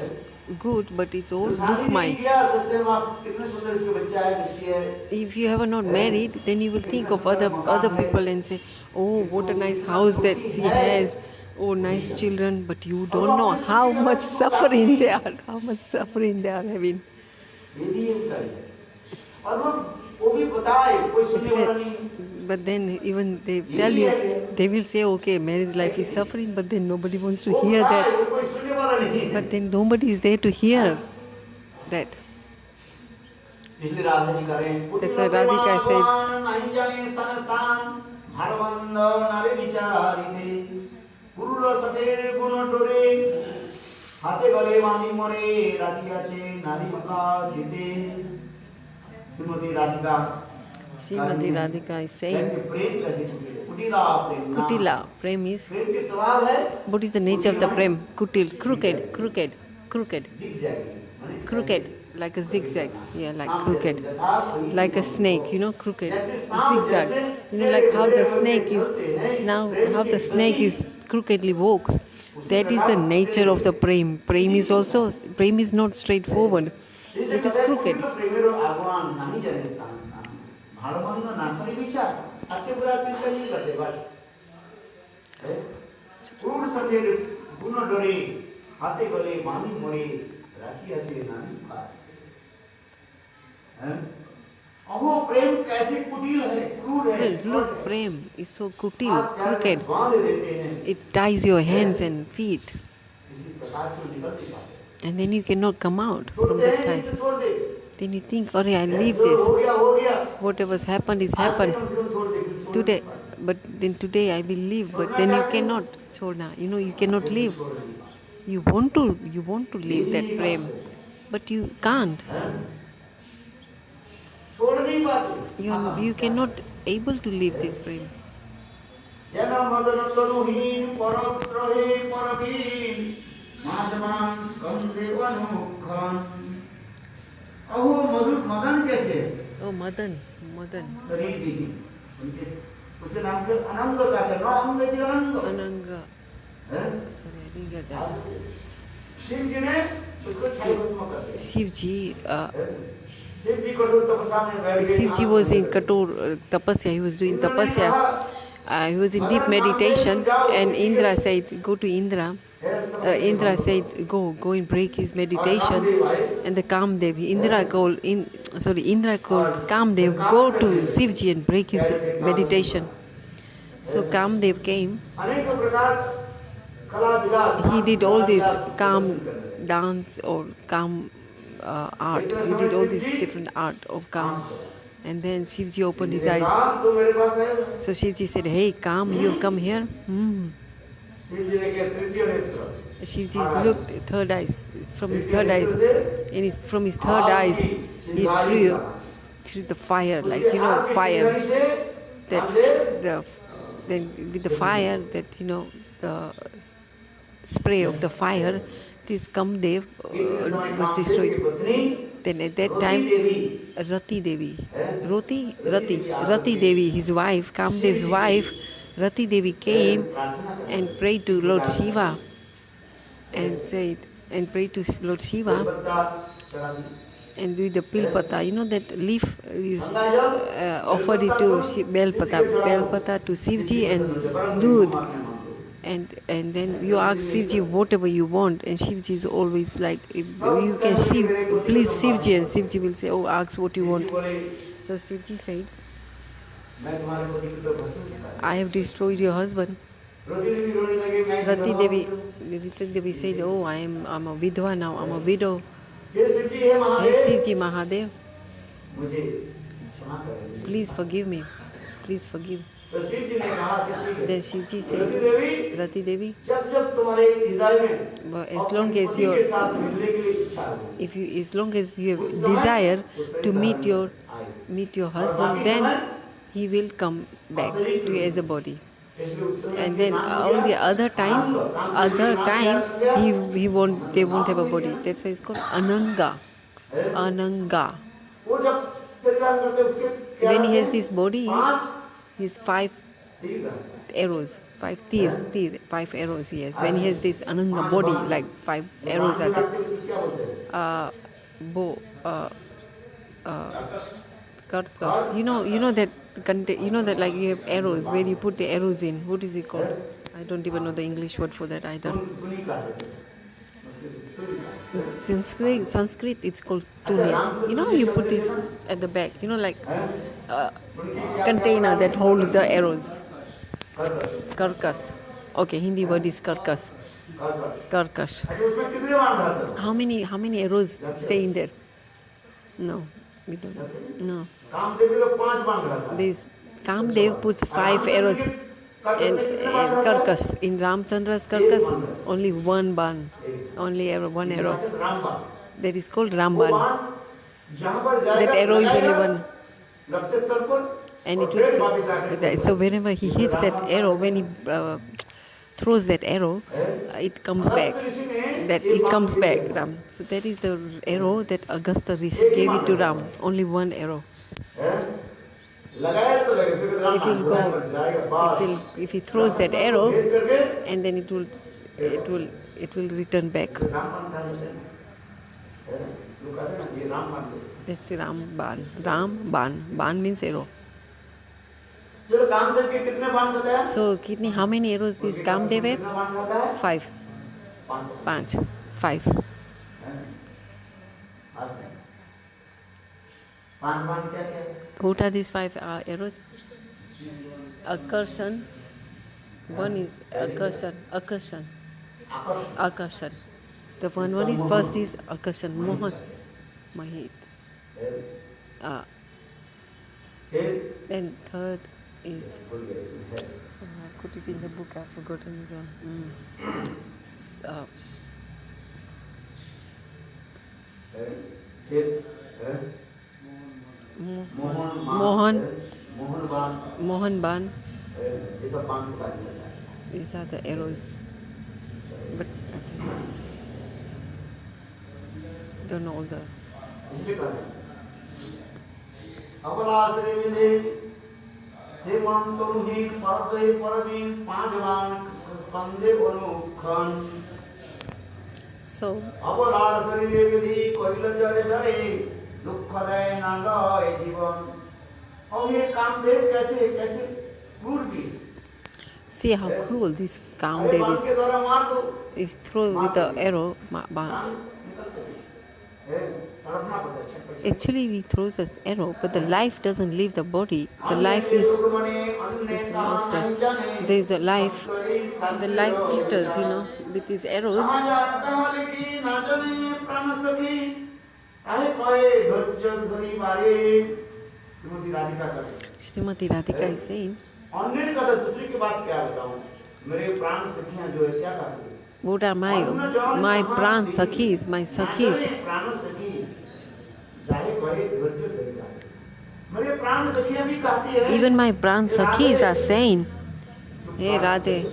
good, but it's all dukmai. If you have not married, then you will think of other people and say, oh, what a nice house that she has, oh, nice children, but you don't know how much suffering they are having. But then even they tell you, they will say, okay, marriage life is suffering, but then nobody wants to hear that. But then nobody is there to hear that. That's why Radhika Srimati Radhika is saying, Kutila, prem is, what is the nature of the prem? Kutil, crooked, like a zigzag, yeah, like crooked, like a snake, you know, crooked, zigzag, you know, like how the snake is crookedly walks. That is the nature of the prem. Prem is not straightforward. It is crooked. Look, prem is so kutil, crooked. It ties your hands and feet. And then you cannot come out from that place. Then you think, oh, I leave this. Whatever's happened is happened. Today, but then today I will leave. But then you cannot, Chorna. You know, you cannot leave. You want to leave that prem, but you can't. You cannot able to leave this prem. Oh, Madan. उसके नाम पे अनंग का क्या नाम अंग जी अनंग Ananga. Sorry, I didn't get that. Shiv जी ने उसको छायाभस्म कर दिया। शिव जी कठोर तपस्या में बैठ गए। Shivji was in Katur tapasya. He was doing tapasya. He was in deep meditation, and Indra said, "Go to Indra." Indra said, "Go and break his meditation." And the Kamdev, Indra called Kamdev, "Go to Shivji and break his meditation." So Kamdev came. He did all this calm dance or calm art. He did all this different art of calm. And then Shivji opened his eyes. So Shivji said, "Hey, calm, you have come here?" Shivji looked third eyes. From his third eyes, from his third eyes, he threw the fire, like fire. Then with the fire, the spray of the fire, this Kamdev was destroyed. Then at that time, Rati Devi, his wife, Kamdev's wife, Rati Devi came and prayed to Lord Shiva and said, and prayed to Lord Shiva and with the pilpata, you know that leaf, you offered it to belpata to Shivji and doodh. And then you ask Shivji whatever you want, and Shivji is always like, if you can please Shivji, and Shivji will say, oh, ask what you want. So Shivji said, I have destroyed your husband. Rati Devi said, oh, I'm a vidwa now, I'm a widow. Hey Shivji Mahadev, please forgive me, please forgive. Then Shivji said, Rati Devi, as long as you have desire to meet your husband, then he will come back to you as a body. And then all the other time they won't have a body. That's why it's called Ananga. When he has this body, his 5 arrows, 5 arrows he has. When he has this Ananga body, like 5 arrows are there. Karkas. You know that like you have arrows, where you put the arrows in. What is it called? I don't even know the English word for that either. Sanskrit it's called tuni. You put this at the back, like container that holds the arrows. Karkas. Okay, Hindi word is karkas. Karkas. How many arrows stay in there? No, we don't. No. This Kamdev puts 5 arrows and karkas. In Ramchandra's karkas, only one ban. Only one arrow. That is called Ramban. That arrow is only one. And it will, so whenever he hits that arrow, when he throws that arrow, it comes back. Ram. So that is the arrow that Agastya Rishi gave it to Ram. Only one arrow. If he throws that arrow, and then it will return back. That's Ramban. Ban means arrow. So how many arrows this Kamdev have? 5. 5. What are these 5 arrows? Akarshan. One is Akarshan. The one is first is Akarshan. Mohan. Mahit. And third is, I put it in the book, I've forgotten Mohan Ban. These are the arrows. But I don't know all the. So see how cruel this Kamdev is. If thrown with the arrow, actually he throws an arrow, but the life doesn't leave the body. The life is lost. There is a life. The life filters, with these arrows. Srimati Radhika is saying, what are my pran sakhis, my sakhis? Even my pran sakhis are saying, hey Radhe.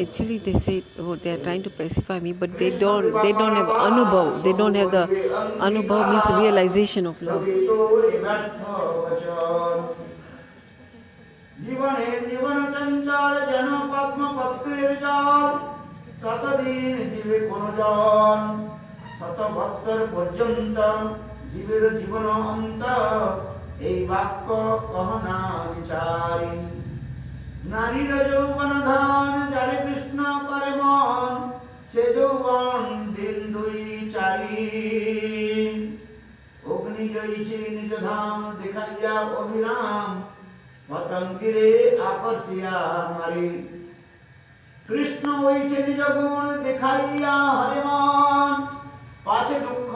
Actually, they say, oh, they are trying to pacify me, but they don't have anubhav. They don't have the anubhav means realization of love. জীবনে জীবন চঞ্চল যেন পদ্ম পত্রের জল ততদিন জীবে কোন জন শত বৎসর পর্যন্ত জীবের জীবন অন্ত এই বাক্য কহনা বিচারি নারীর যৌবন ধন যারে কৃষ্ণ করে মন সে যৌবন দিন দুই চারি অগ্নি জয়ীছে নিজ ধাম দেখাইয়া অভিরাম পতঙ্গিরে আকর্ষিয়া মারি কৃষ্ণ হইছে নিজ গুণ দেখাইয়া হরে মন পাছে দুঃখ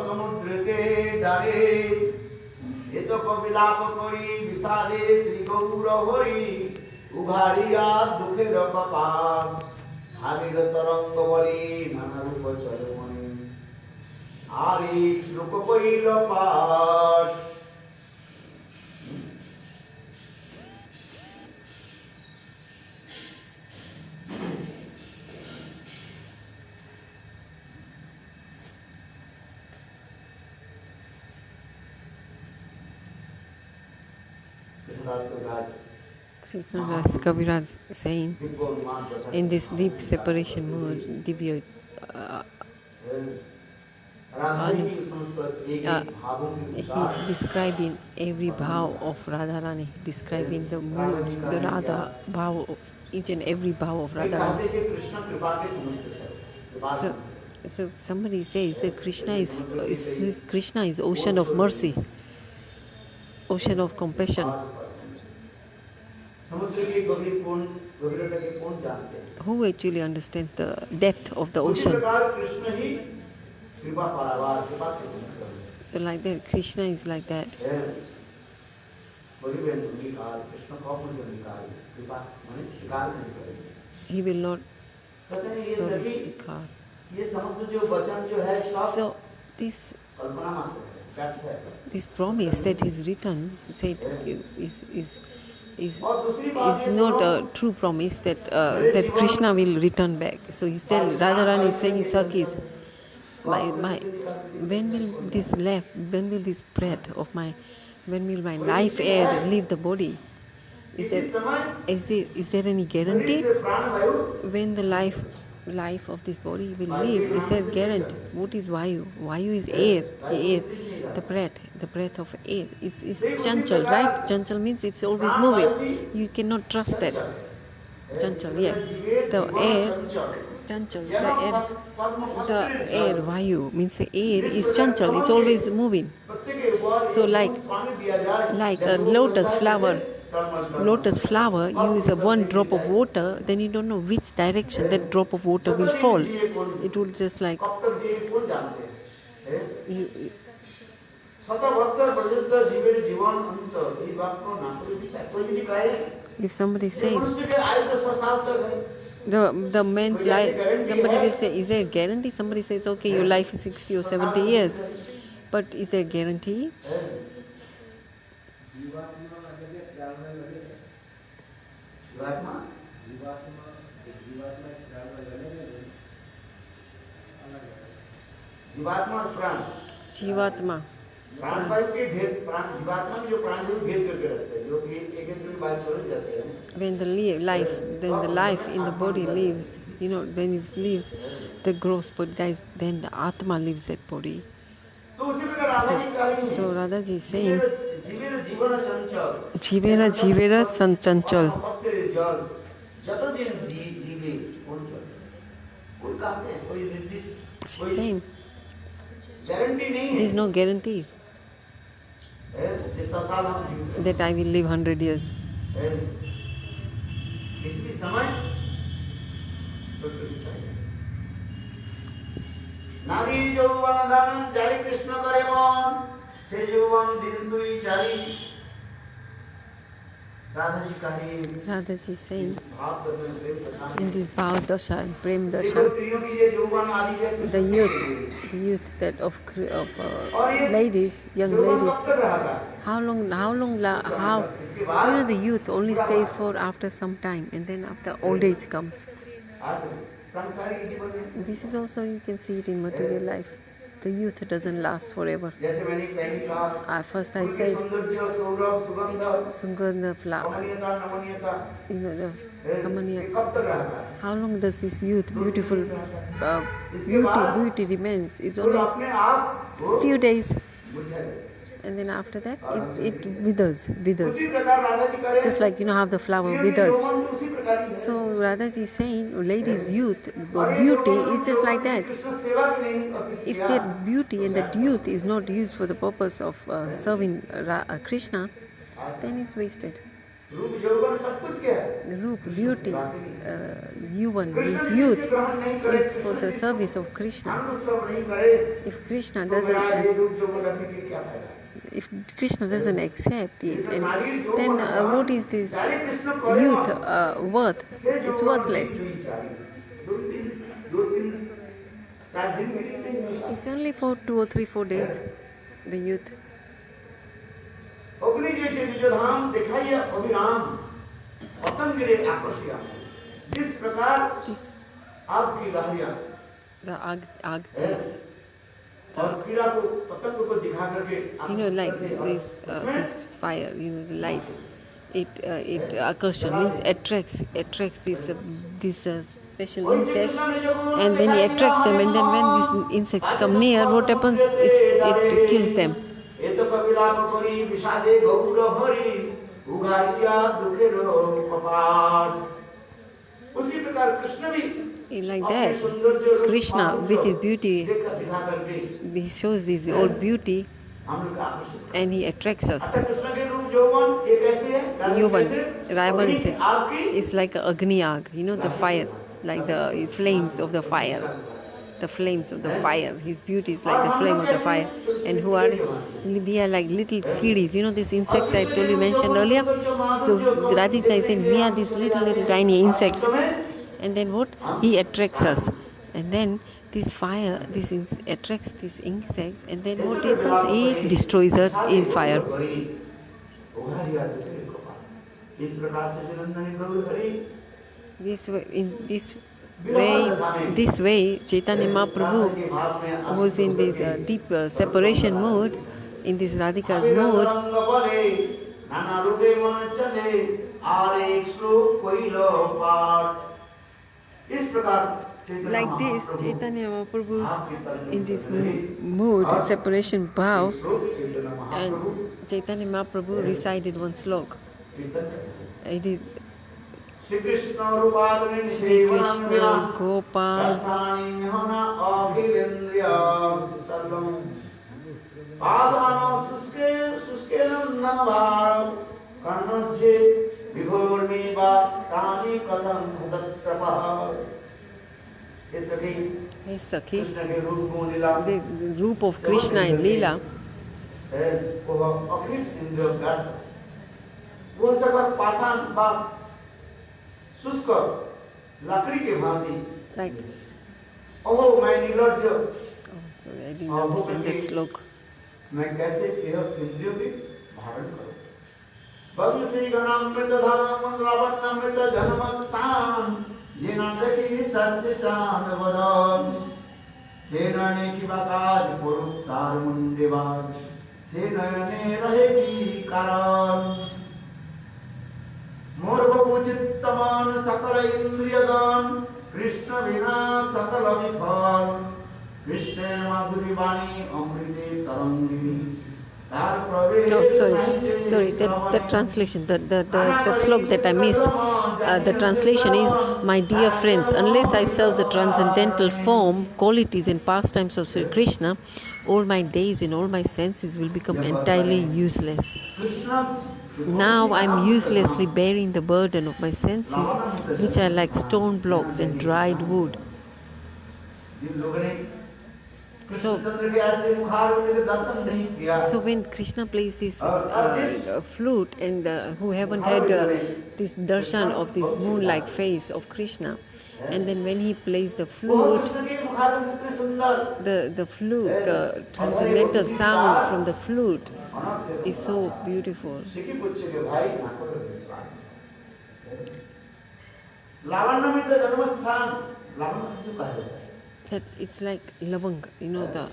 সমুদ্রকে ডারে এত বিলাপ করি বিষাদে শ্রী গৌর হরি উঘাড়িয়া দুঃখের কপাল ভাগের তরঙ্গ বলি নানা রূপ চরমণি আর এই শ্লোক কইল পাঠ Krishnadas Kaviraj saying, in this deep separation mood, Divya he's describing every bhav of Radharani, describing the moods, the Radha bhav, each and every bhav of Radharani. So somebody says that Krishna is ocean of mercy, ocean of compassion. Who actually understands the depth of the ocean? So like that, Krishna is like that. He will not sikar. So this promise that is written said is not a true promise that that Krishna will return back. So he said, Radharani is saying, Sakis, when will this breath of when will my life air leave the body? Is there any guarantee when the life of this body will leave? Is there guarantee? What is Vayu? Vayu is air, the breath of air is chanchal, right? Chanchal means it's always moving. You cannot trust that. Chanchal, yeah. The air, chanchal, the air, Vayu means the air is chanchal. It's always moving. So like a lotus flower, you use one drop of water, then you don't know which direction that drop of water will fall. It will just like if somebody says the man's life, somebody will say, is there a guarantee? Somebody says, okay, your life is 60 or 70 years, but is there a guarantee? जीवात्मा when the life in the body leaves, when it leaves the gross body dies, then the Atma leaves that body. So Radhaji is saying, Jivera Sanchanchal. She's saying, there is no guarantee that I will live 100 years. Radhaji is saying, in this Bhav Dasha and Prem Dasha, the youth that of ladies, young ladies, how the youth only stays for after some time, and then after old age comes. आज सांसारिक जीवन में This is also, you can see it in material life. The youth doesn't last forever. जैसे मैंने पहले कहा First I उनके said, सौंदर्य सौरभ सुगंध Sungandha flower, कमनीयता नमनीयता the ये Kamaniya. कब तक रहता है How long does this youth, beautiful uh, beauty remains? It's तो only अपने आप को few days, बुझाए and then after that it withers. उसी प्रकार राधा जी करे Just like how the flower ये withers. यौवन तो उसी प्रकार ही है So Radhaji is saying, ladies' youth or beauty is just like that. Krishna सेवा की नहीं करती If their beauty and that youth is not used for the purpose of serving Krishna, then it's wasted. रूप यौवन सब कुछ क्या है Roop, beauty, yuvan means youth, is for the service of Krishna. हम सब नहीं करे If Krishna तो मेरा ये doesn't, रूप यौवन रखने के क्या फायदा if Krishna doesn't accept it, and then what is this youth worth? It's worthless. It's only for 2 or 3, 4 days, the youth. अग्नि जैसे विजयधाम दिखाइए अभिराम असंगिरे आकर्षिया जिस प्रकार This, आपकी लहरियां the ag, और कीड़ा को पतंग को दिखा करके like this fire, the light. It akarshan means attracts this special insects, and then he attracts them, and then when these insects come near, what happens? It kills them. ये तो कविलाप करी विषादे गौर भरी उगाड़िया दुखेरो कपाल उसी प्रकार कृष्ण भी Like that, Krishna with his beauty, दिखा करके he shows this old beauty, हम लोग आकर्षित and he attracts us. Krishna के रूप यौवन ये कैसे है Yuvan, Ravan said, it's like a Agni Ag, the fire, like the flames of the fire. The flames of the fire. His beauty is like the flame of the fire. And who are they? Are like little kiddies. These insects I told you mentioned earlier. So Radhika is saying we are these little tiny insects. And then what? He attracts us. And then this fire, attracts these insects. And then what happens? He destroys us in fire. This way, Chaitanya Mahaprabhu was in this deep separation mood, in this Radhika's mood. Like this, Chaitanya Mahaprabhu in this mood, separation bhav, and Chaitanya Mahaprabhu recited one slok. It is Shri Krishna Gopal Hey Sakhi, the roop of Krishna in Leela, like, oh my निर्लज्ज sorry, I didn't understand that slok. मैं कैसे यह इंद्रियों की धारण करूं बल से गणामृत धाम रावणामृत जन्मस्थान जिना देखी सत्य चांद वदन सेनाने की बाकाज पुरुतार मुंडेवाज सेनाने रहेगी कारण मोर बपुचित्तमान सकल इंद्रियगण कृष्ण बिना सकल विफल कृष्ण माधुरी वाणी अमृते Tarangini Oh, sorry. That translation, that slok that I missed. The translation is, my dear friends, unless I serve the transcendental form, qualities, and pastimes of Sri Krishna, all my days and all my senses will become entirely useless. Now I am uselessly bearing the burden of my senses, which are like stone blocks and dried wood. So when Krishna plays this flute, and who haven't had this darshan of this moon-like face of Krishna, and then when he plays the flute, the transcendental sound from the flute is so beautiful. लावण्य में तो जन्म स्थान लावण्य किसको कहा जाता है? That it's like lavanga, you know the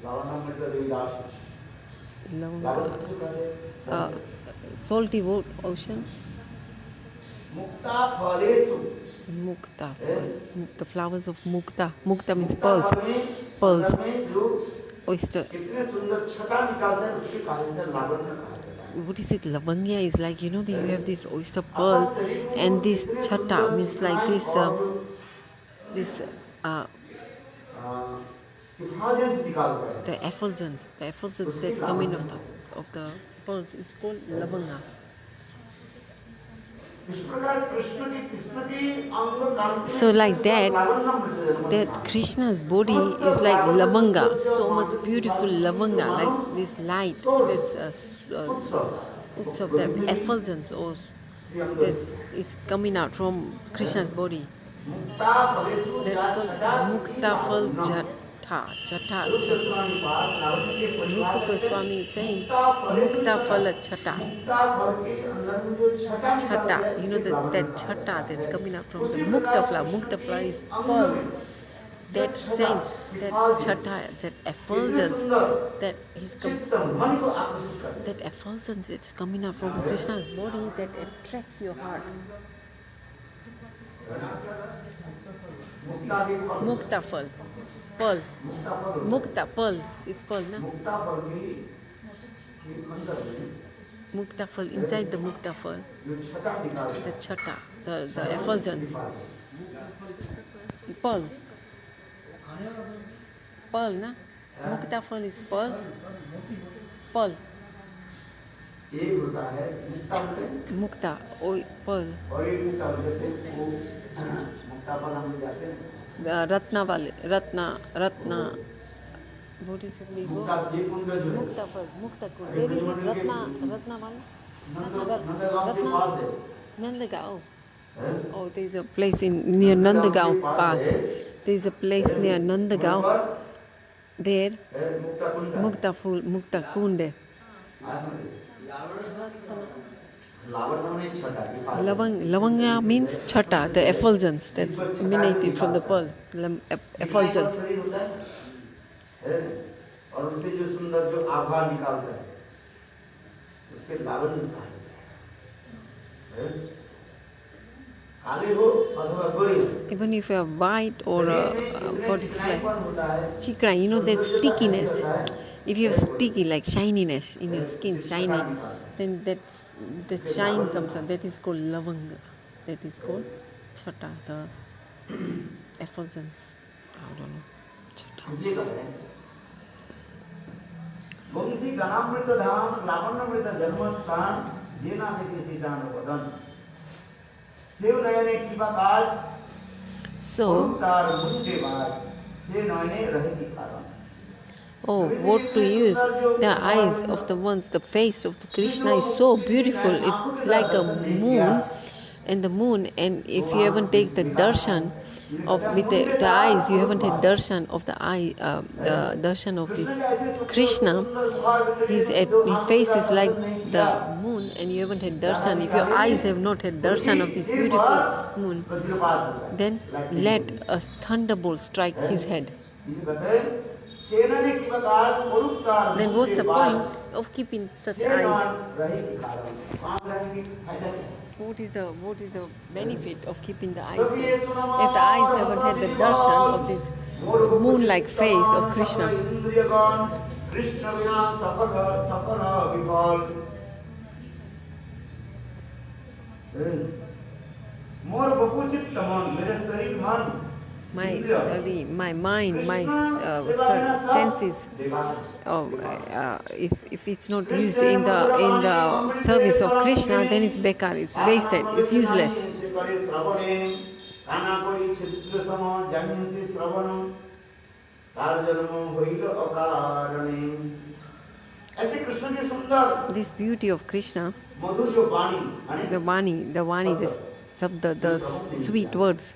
लावण्य में तो देवदास लावण्य lavanga, किसको कहते uh, हैं? salty ocean. मुक्ता फलेषु Mukta, the flowers of mukta. Mukta means pearls. Pearls. में जो Oyster. कितने सुंदर छटा निकालते हैं उसके कारण से लावण्य कहा जाता है। What is it? Lavanya is like, you know, you have this oyster pearl, and this chata means like this effulgence निकालता है। the effulgence that come in of the pearls. It's called lavanga. इस प्रकार कृष्ण की अंग कांति So like that, लावण्य में that Krishna's body is like lavanga, so much beautiful lavanga, like this light, this utsav, the effulgence or that is coming out from Krishna's body. मुक्ता फलेषु That's called Muktafal Jata. Jata. Rupa Goswami is saying Muktafala Chata. Chata, you know that chata that's coming out from the Mukta flower. Mukta flower is pearl. That same, that chata, that effulgence, that that effulgence that's coming out from Krishna's body that attracts your heart. Mukta fal. Pearl. Mukta, pearl. It's pearl, no? Mukta fal. Inside the mukta fal, the chata, the effulgence. Pearl. Pearl, na? Mukta fal is pearl. Pearl. एक होता है मुक्ता में Mukta, oi, pearl. और एक मुक्ता जैसे वो मुक्ता पर हम जाते हैं Ratna wale, Ratna. What is it? मुक्ता ये कुंड जो है Mukta fal, Mukta kund. Where is it? Ratna wale? Nandgaon के पास है Nandagaon. Oh, there's a place near Nandagaon Pass. There's a place near Nandagaon. There, Mukta Kunde. Lavanga means chata, the effulgence that's emanating from the pearl. Effulgence. और उससे जो सुंदर जो आभा निकालता है उसके लावण्य कहा जाता है। काले हो अथवा गोरे Even if you are white or what is like chikra, you know that stickiness. If you have sticky, like shininess in your skin, shiny, then that shine comes out. That is called lavanga. That is called chata, the effulgence. I don't know. Chata. इसलिए कहते हैं वंशी गणामृत धाम लावण्यमृत जन्म स्थान जेना से किसी जान वदन save नयने की बात So, तार मुंडे बात से नयने रहे की कारण oh, what to use? The eyes of the ones, the face of the Krishna is so beautiful. It's like a moon, and the moon. And if you haven't take the darshan of with the eyes, you haven't had darshan of the eye, darshan of this Krishna. His face is like the moon, and you haven't had darshan. If your eyes have not had darshan of this beautiful moon, then let a thunderbolt strike his head. Then what's the point of keeping such eyes? What is the benefit of keeping the eyes there? If the eyes haven't had the darshan of this moon-like face of Krishna. My mind, my senses, if it's not used in the service of Krishna, then it's bekar, it's wasted, it's useless. This beauty of Krishna, the Vani, the Sabda, the sweet words.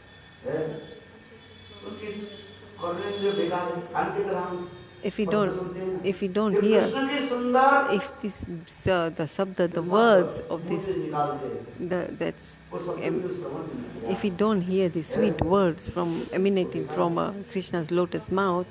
if we शब्द सुनते हैं don't कि hear, Krishna के सुंदर if this the sabda, the words of मुंह this, से निकालते हैं that's वो शब्द भी श्रवण नहीं किया if we don't hear the sweet words from emanating from Krishna's lotus mouth,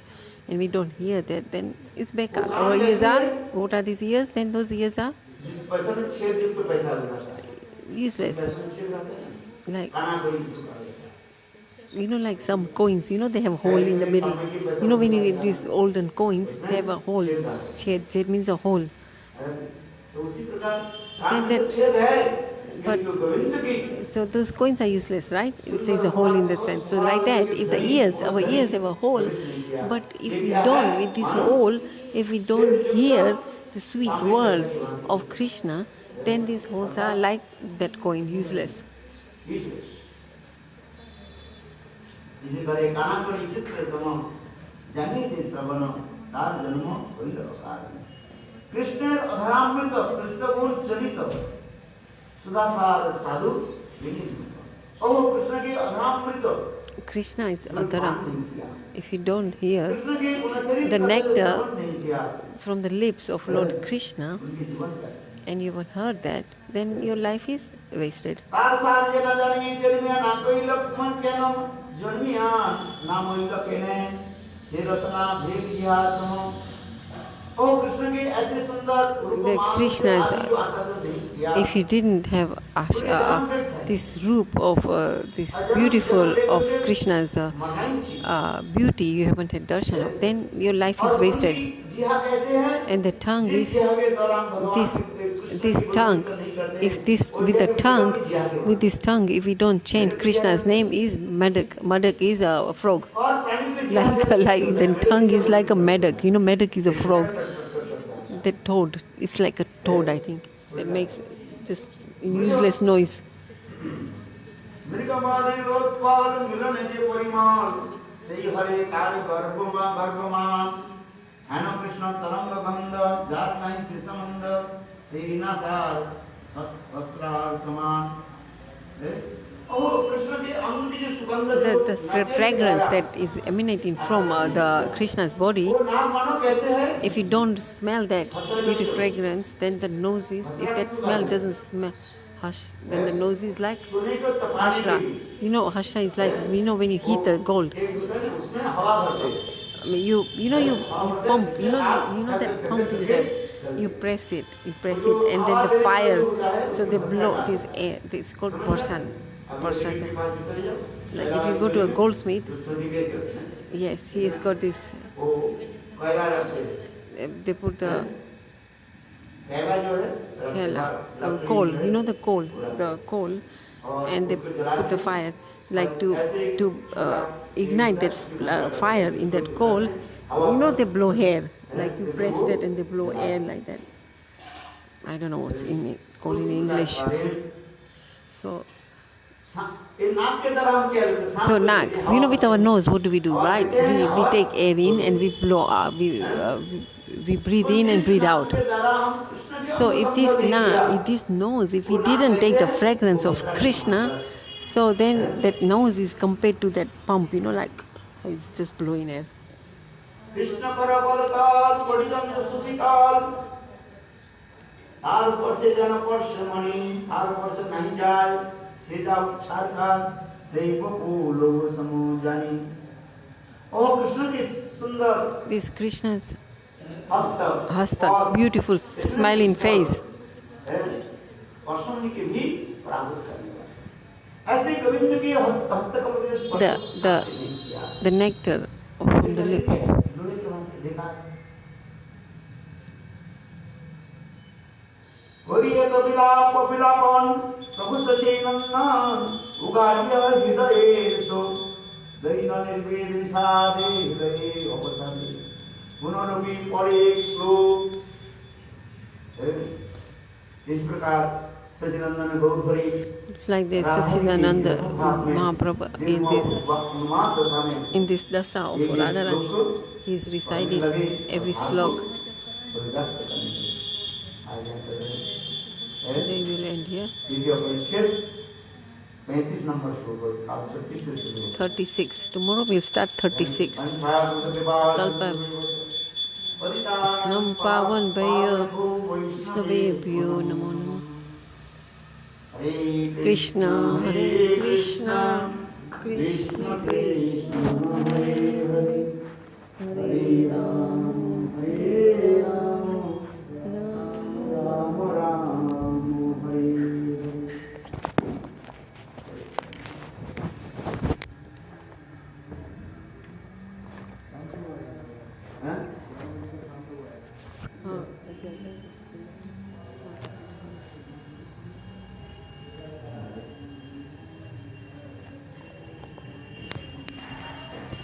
and we don't hear that, then it's bekar. Our ears are, what are these ears? Then those ears are जिस पैसा में 6 दिन पे पैसा लगाता है useless. पैसा में 6 लगाते हैं Like, खाना कोई नहीं चुका देता you know, like some coins, you know, they have a hole in the middle. You know, when you get these olden coins, they have a hole. Ched means a hole. है तो उसी प्रकार Then can't that- में छेद है but- लेकिन जो गोविंद की So those coins are useless, right? If there's a hole in that sense. So like that, if the ears, our ears have a hole, but if we don't, with this hole, if we don't hear the sweet words of Krishna, then these holes are like that coin, useless. जिसे करे कानाकड़ी चित्र सम जानी से श्रवण तार जन्म होइल अकार कृष्णेर अधरामृत कृष्ण गुण चलित सुधासार साधु विनीत ओ कृष्ण के अधरामृत Krishna is Adharam. If you don't hear Krishna के गुणचरित the nectar नहीं किया from the lips of Lord Krishna, उनके जीवन का and you haven't heard that, then your life is wasted. तार साल जे न जानी जन्मिया ना कोई लक्ष्मण केनो जन्मिया ना मोई लकेने छे रसना भेद किया सम ओ कृष्ण के ऐसे सुंदर रूप The मान Krishna is- आदि जो आशा तो देश किया If you didn't have this roop of this beautiful of Krishna's मनाई थी beauty, you haven't had darshan of, then your life is wasted. जिहा कैसे है And the tongue जिस is जिहा के दौरान भगवान this कृष्ण this की tongue. गुणगान नहीं करते, If this वो with the जैसे tongue, जिहा के with this tongue, if we don't chant Krishna's name, is madak. Madak is a frog. और प्राणी के जिहा Like the tongue is like a madak. You know, madak is a frog. The toad. It's like a toad, I think. It makes just useless noise. मृगमादि रोत्पाल मिलन जे परिमाण सेई हरे तार गर्भमान हेन कृष्ण तरंग गंध जात नहीं से संबंध सेई नासार वस्त्रार समान ओ कृष्ण के अंग की जो सुगंध The fragrance that is emanating from the Krishna's body, वो नाम मानो कैसे है if you don't smell that beauty fragrance, then the nose is, if that smell doesn't smell, hush, then the nose is like सुने को तपाने hashra. की You know, hashra is like, you know, when you heat the gold. एक दूसरे ने उसमें हवा भरते I mean, you pump, you know that pump you have. You press it, and then the fire, so they blow this air. This is called barsan. Barsan. Like if you go to a goldsmith, yes, he has got this. वो कोयला रखते They put the कोयला जो है hell, coal. You know the coal, and they put the fire, like to ignite that fire in that coal. You know they blow air, like you press that and they blow air like that. I don't know what's in it called in English. So ये नाक के तरह हम क्या करते हैं? so nak, you know, with our nose, what do we do, right? We take air in and we blow. We breathe in and breathe out. के तरह हम कृष्ण के So if this nose, if we didn't take the fragrance of Krishna, so then that nose is compared to that pump, you know, like it's just blowing air. Krishna कर बलताल पडिजन सुसिताल तार परसे जन परस मणि तार परस नहीं जाय सीता उच्छार का सेव फूल समो जानी ओ कृष्ण की सुंदर This Krishna's हस्त hasta, beautiful smiling face. परसों के भी प्राप्त करने ऐसे गोविंद की हस्त कमल The nectar from the lips. गोरिये तो विलाप विलापन प्रभु सचेनंदन उगार्य हृदयेषु दैन निर्वेद विषादे हृदये अवसरे गुणरवि पड़े श्लोक इस प्रकार Sachinandan गौरभरी It's like this Sachidananda Mahaprabhu in this dasa of Radharani. He is reciting every slok. Today we will end here. 36. Tomorrow we'll start 36. Kalpa नम पावन भय वैष्णवेभ्यो नमो नमः। कृष्ण हरे कृष्ण कृष्ण कृष्ण हरे हरे हरे राम राम राम हरे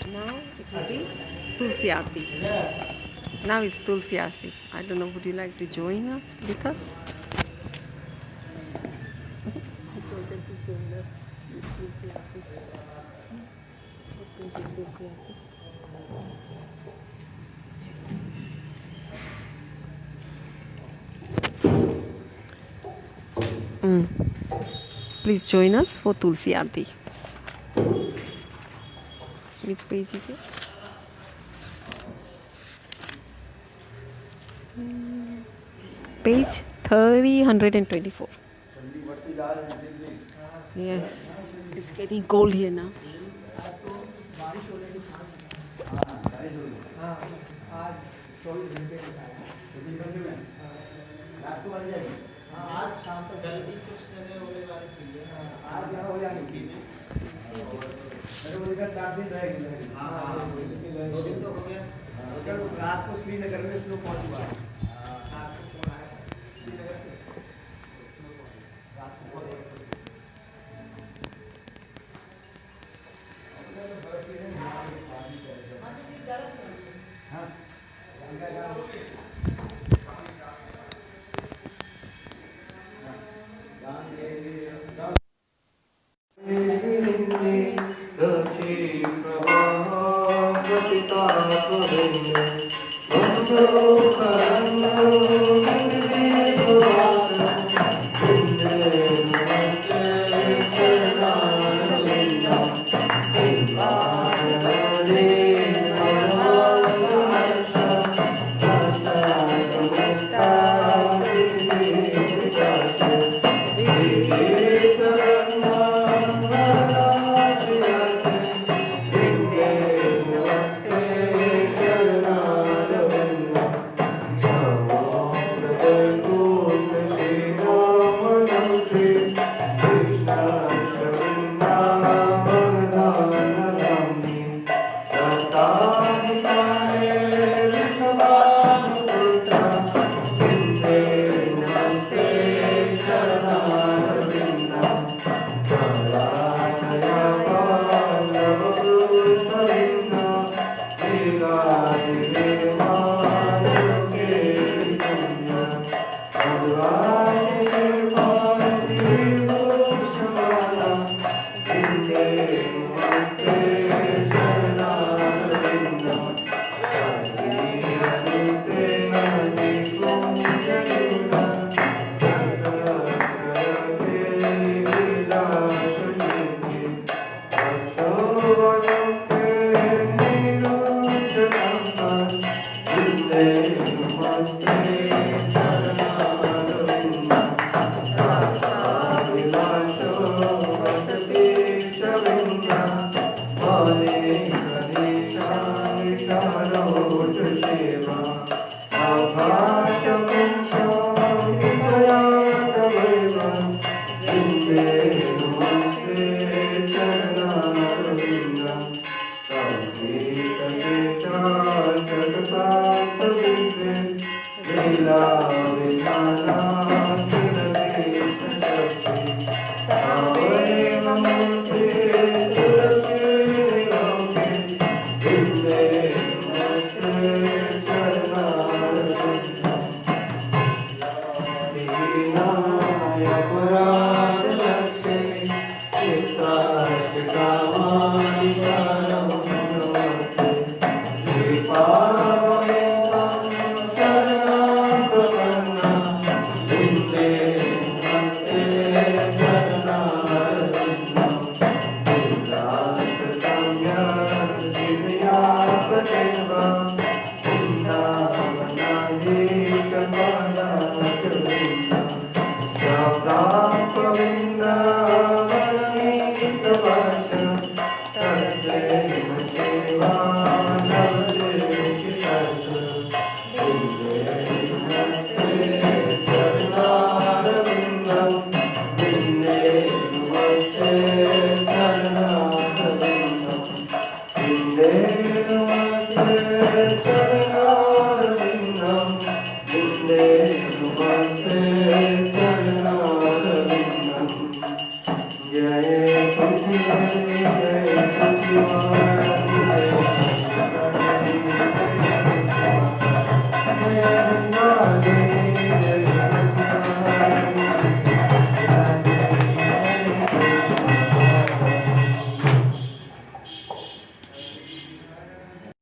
Now it will be Tulsi Aarti. Now it's Tulsi Aarti. I don't know, would you like to join us with us? I told them to join us with Tulsi Aarti. This is Tulsi Aarti. Please join us for Tulsi Aarti. Which page is it? Page 324. Yes, it's getting cold here now. आज शाम तक जल्दी कुछ समय होने वाली है। आज यहाँ हो जाएगी। मेरे को 4 दिन रहेगी। हाँ 2 दिन तो हो गया। कल रात को श्रीनगर में स्नो पहुंच हुआ। रात को फोन आया श्रीनगर से। रात को हाँ Jai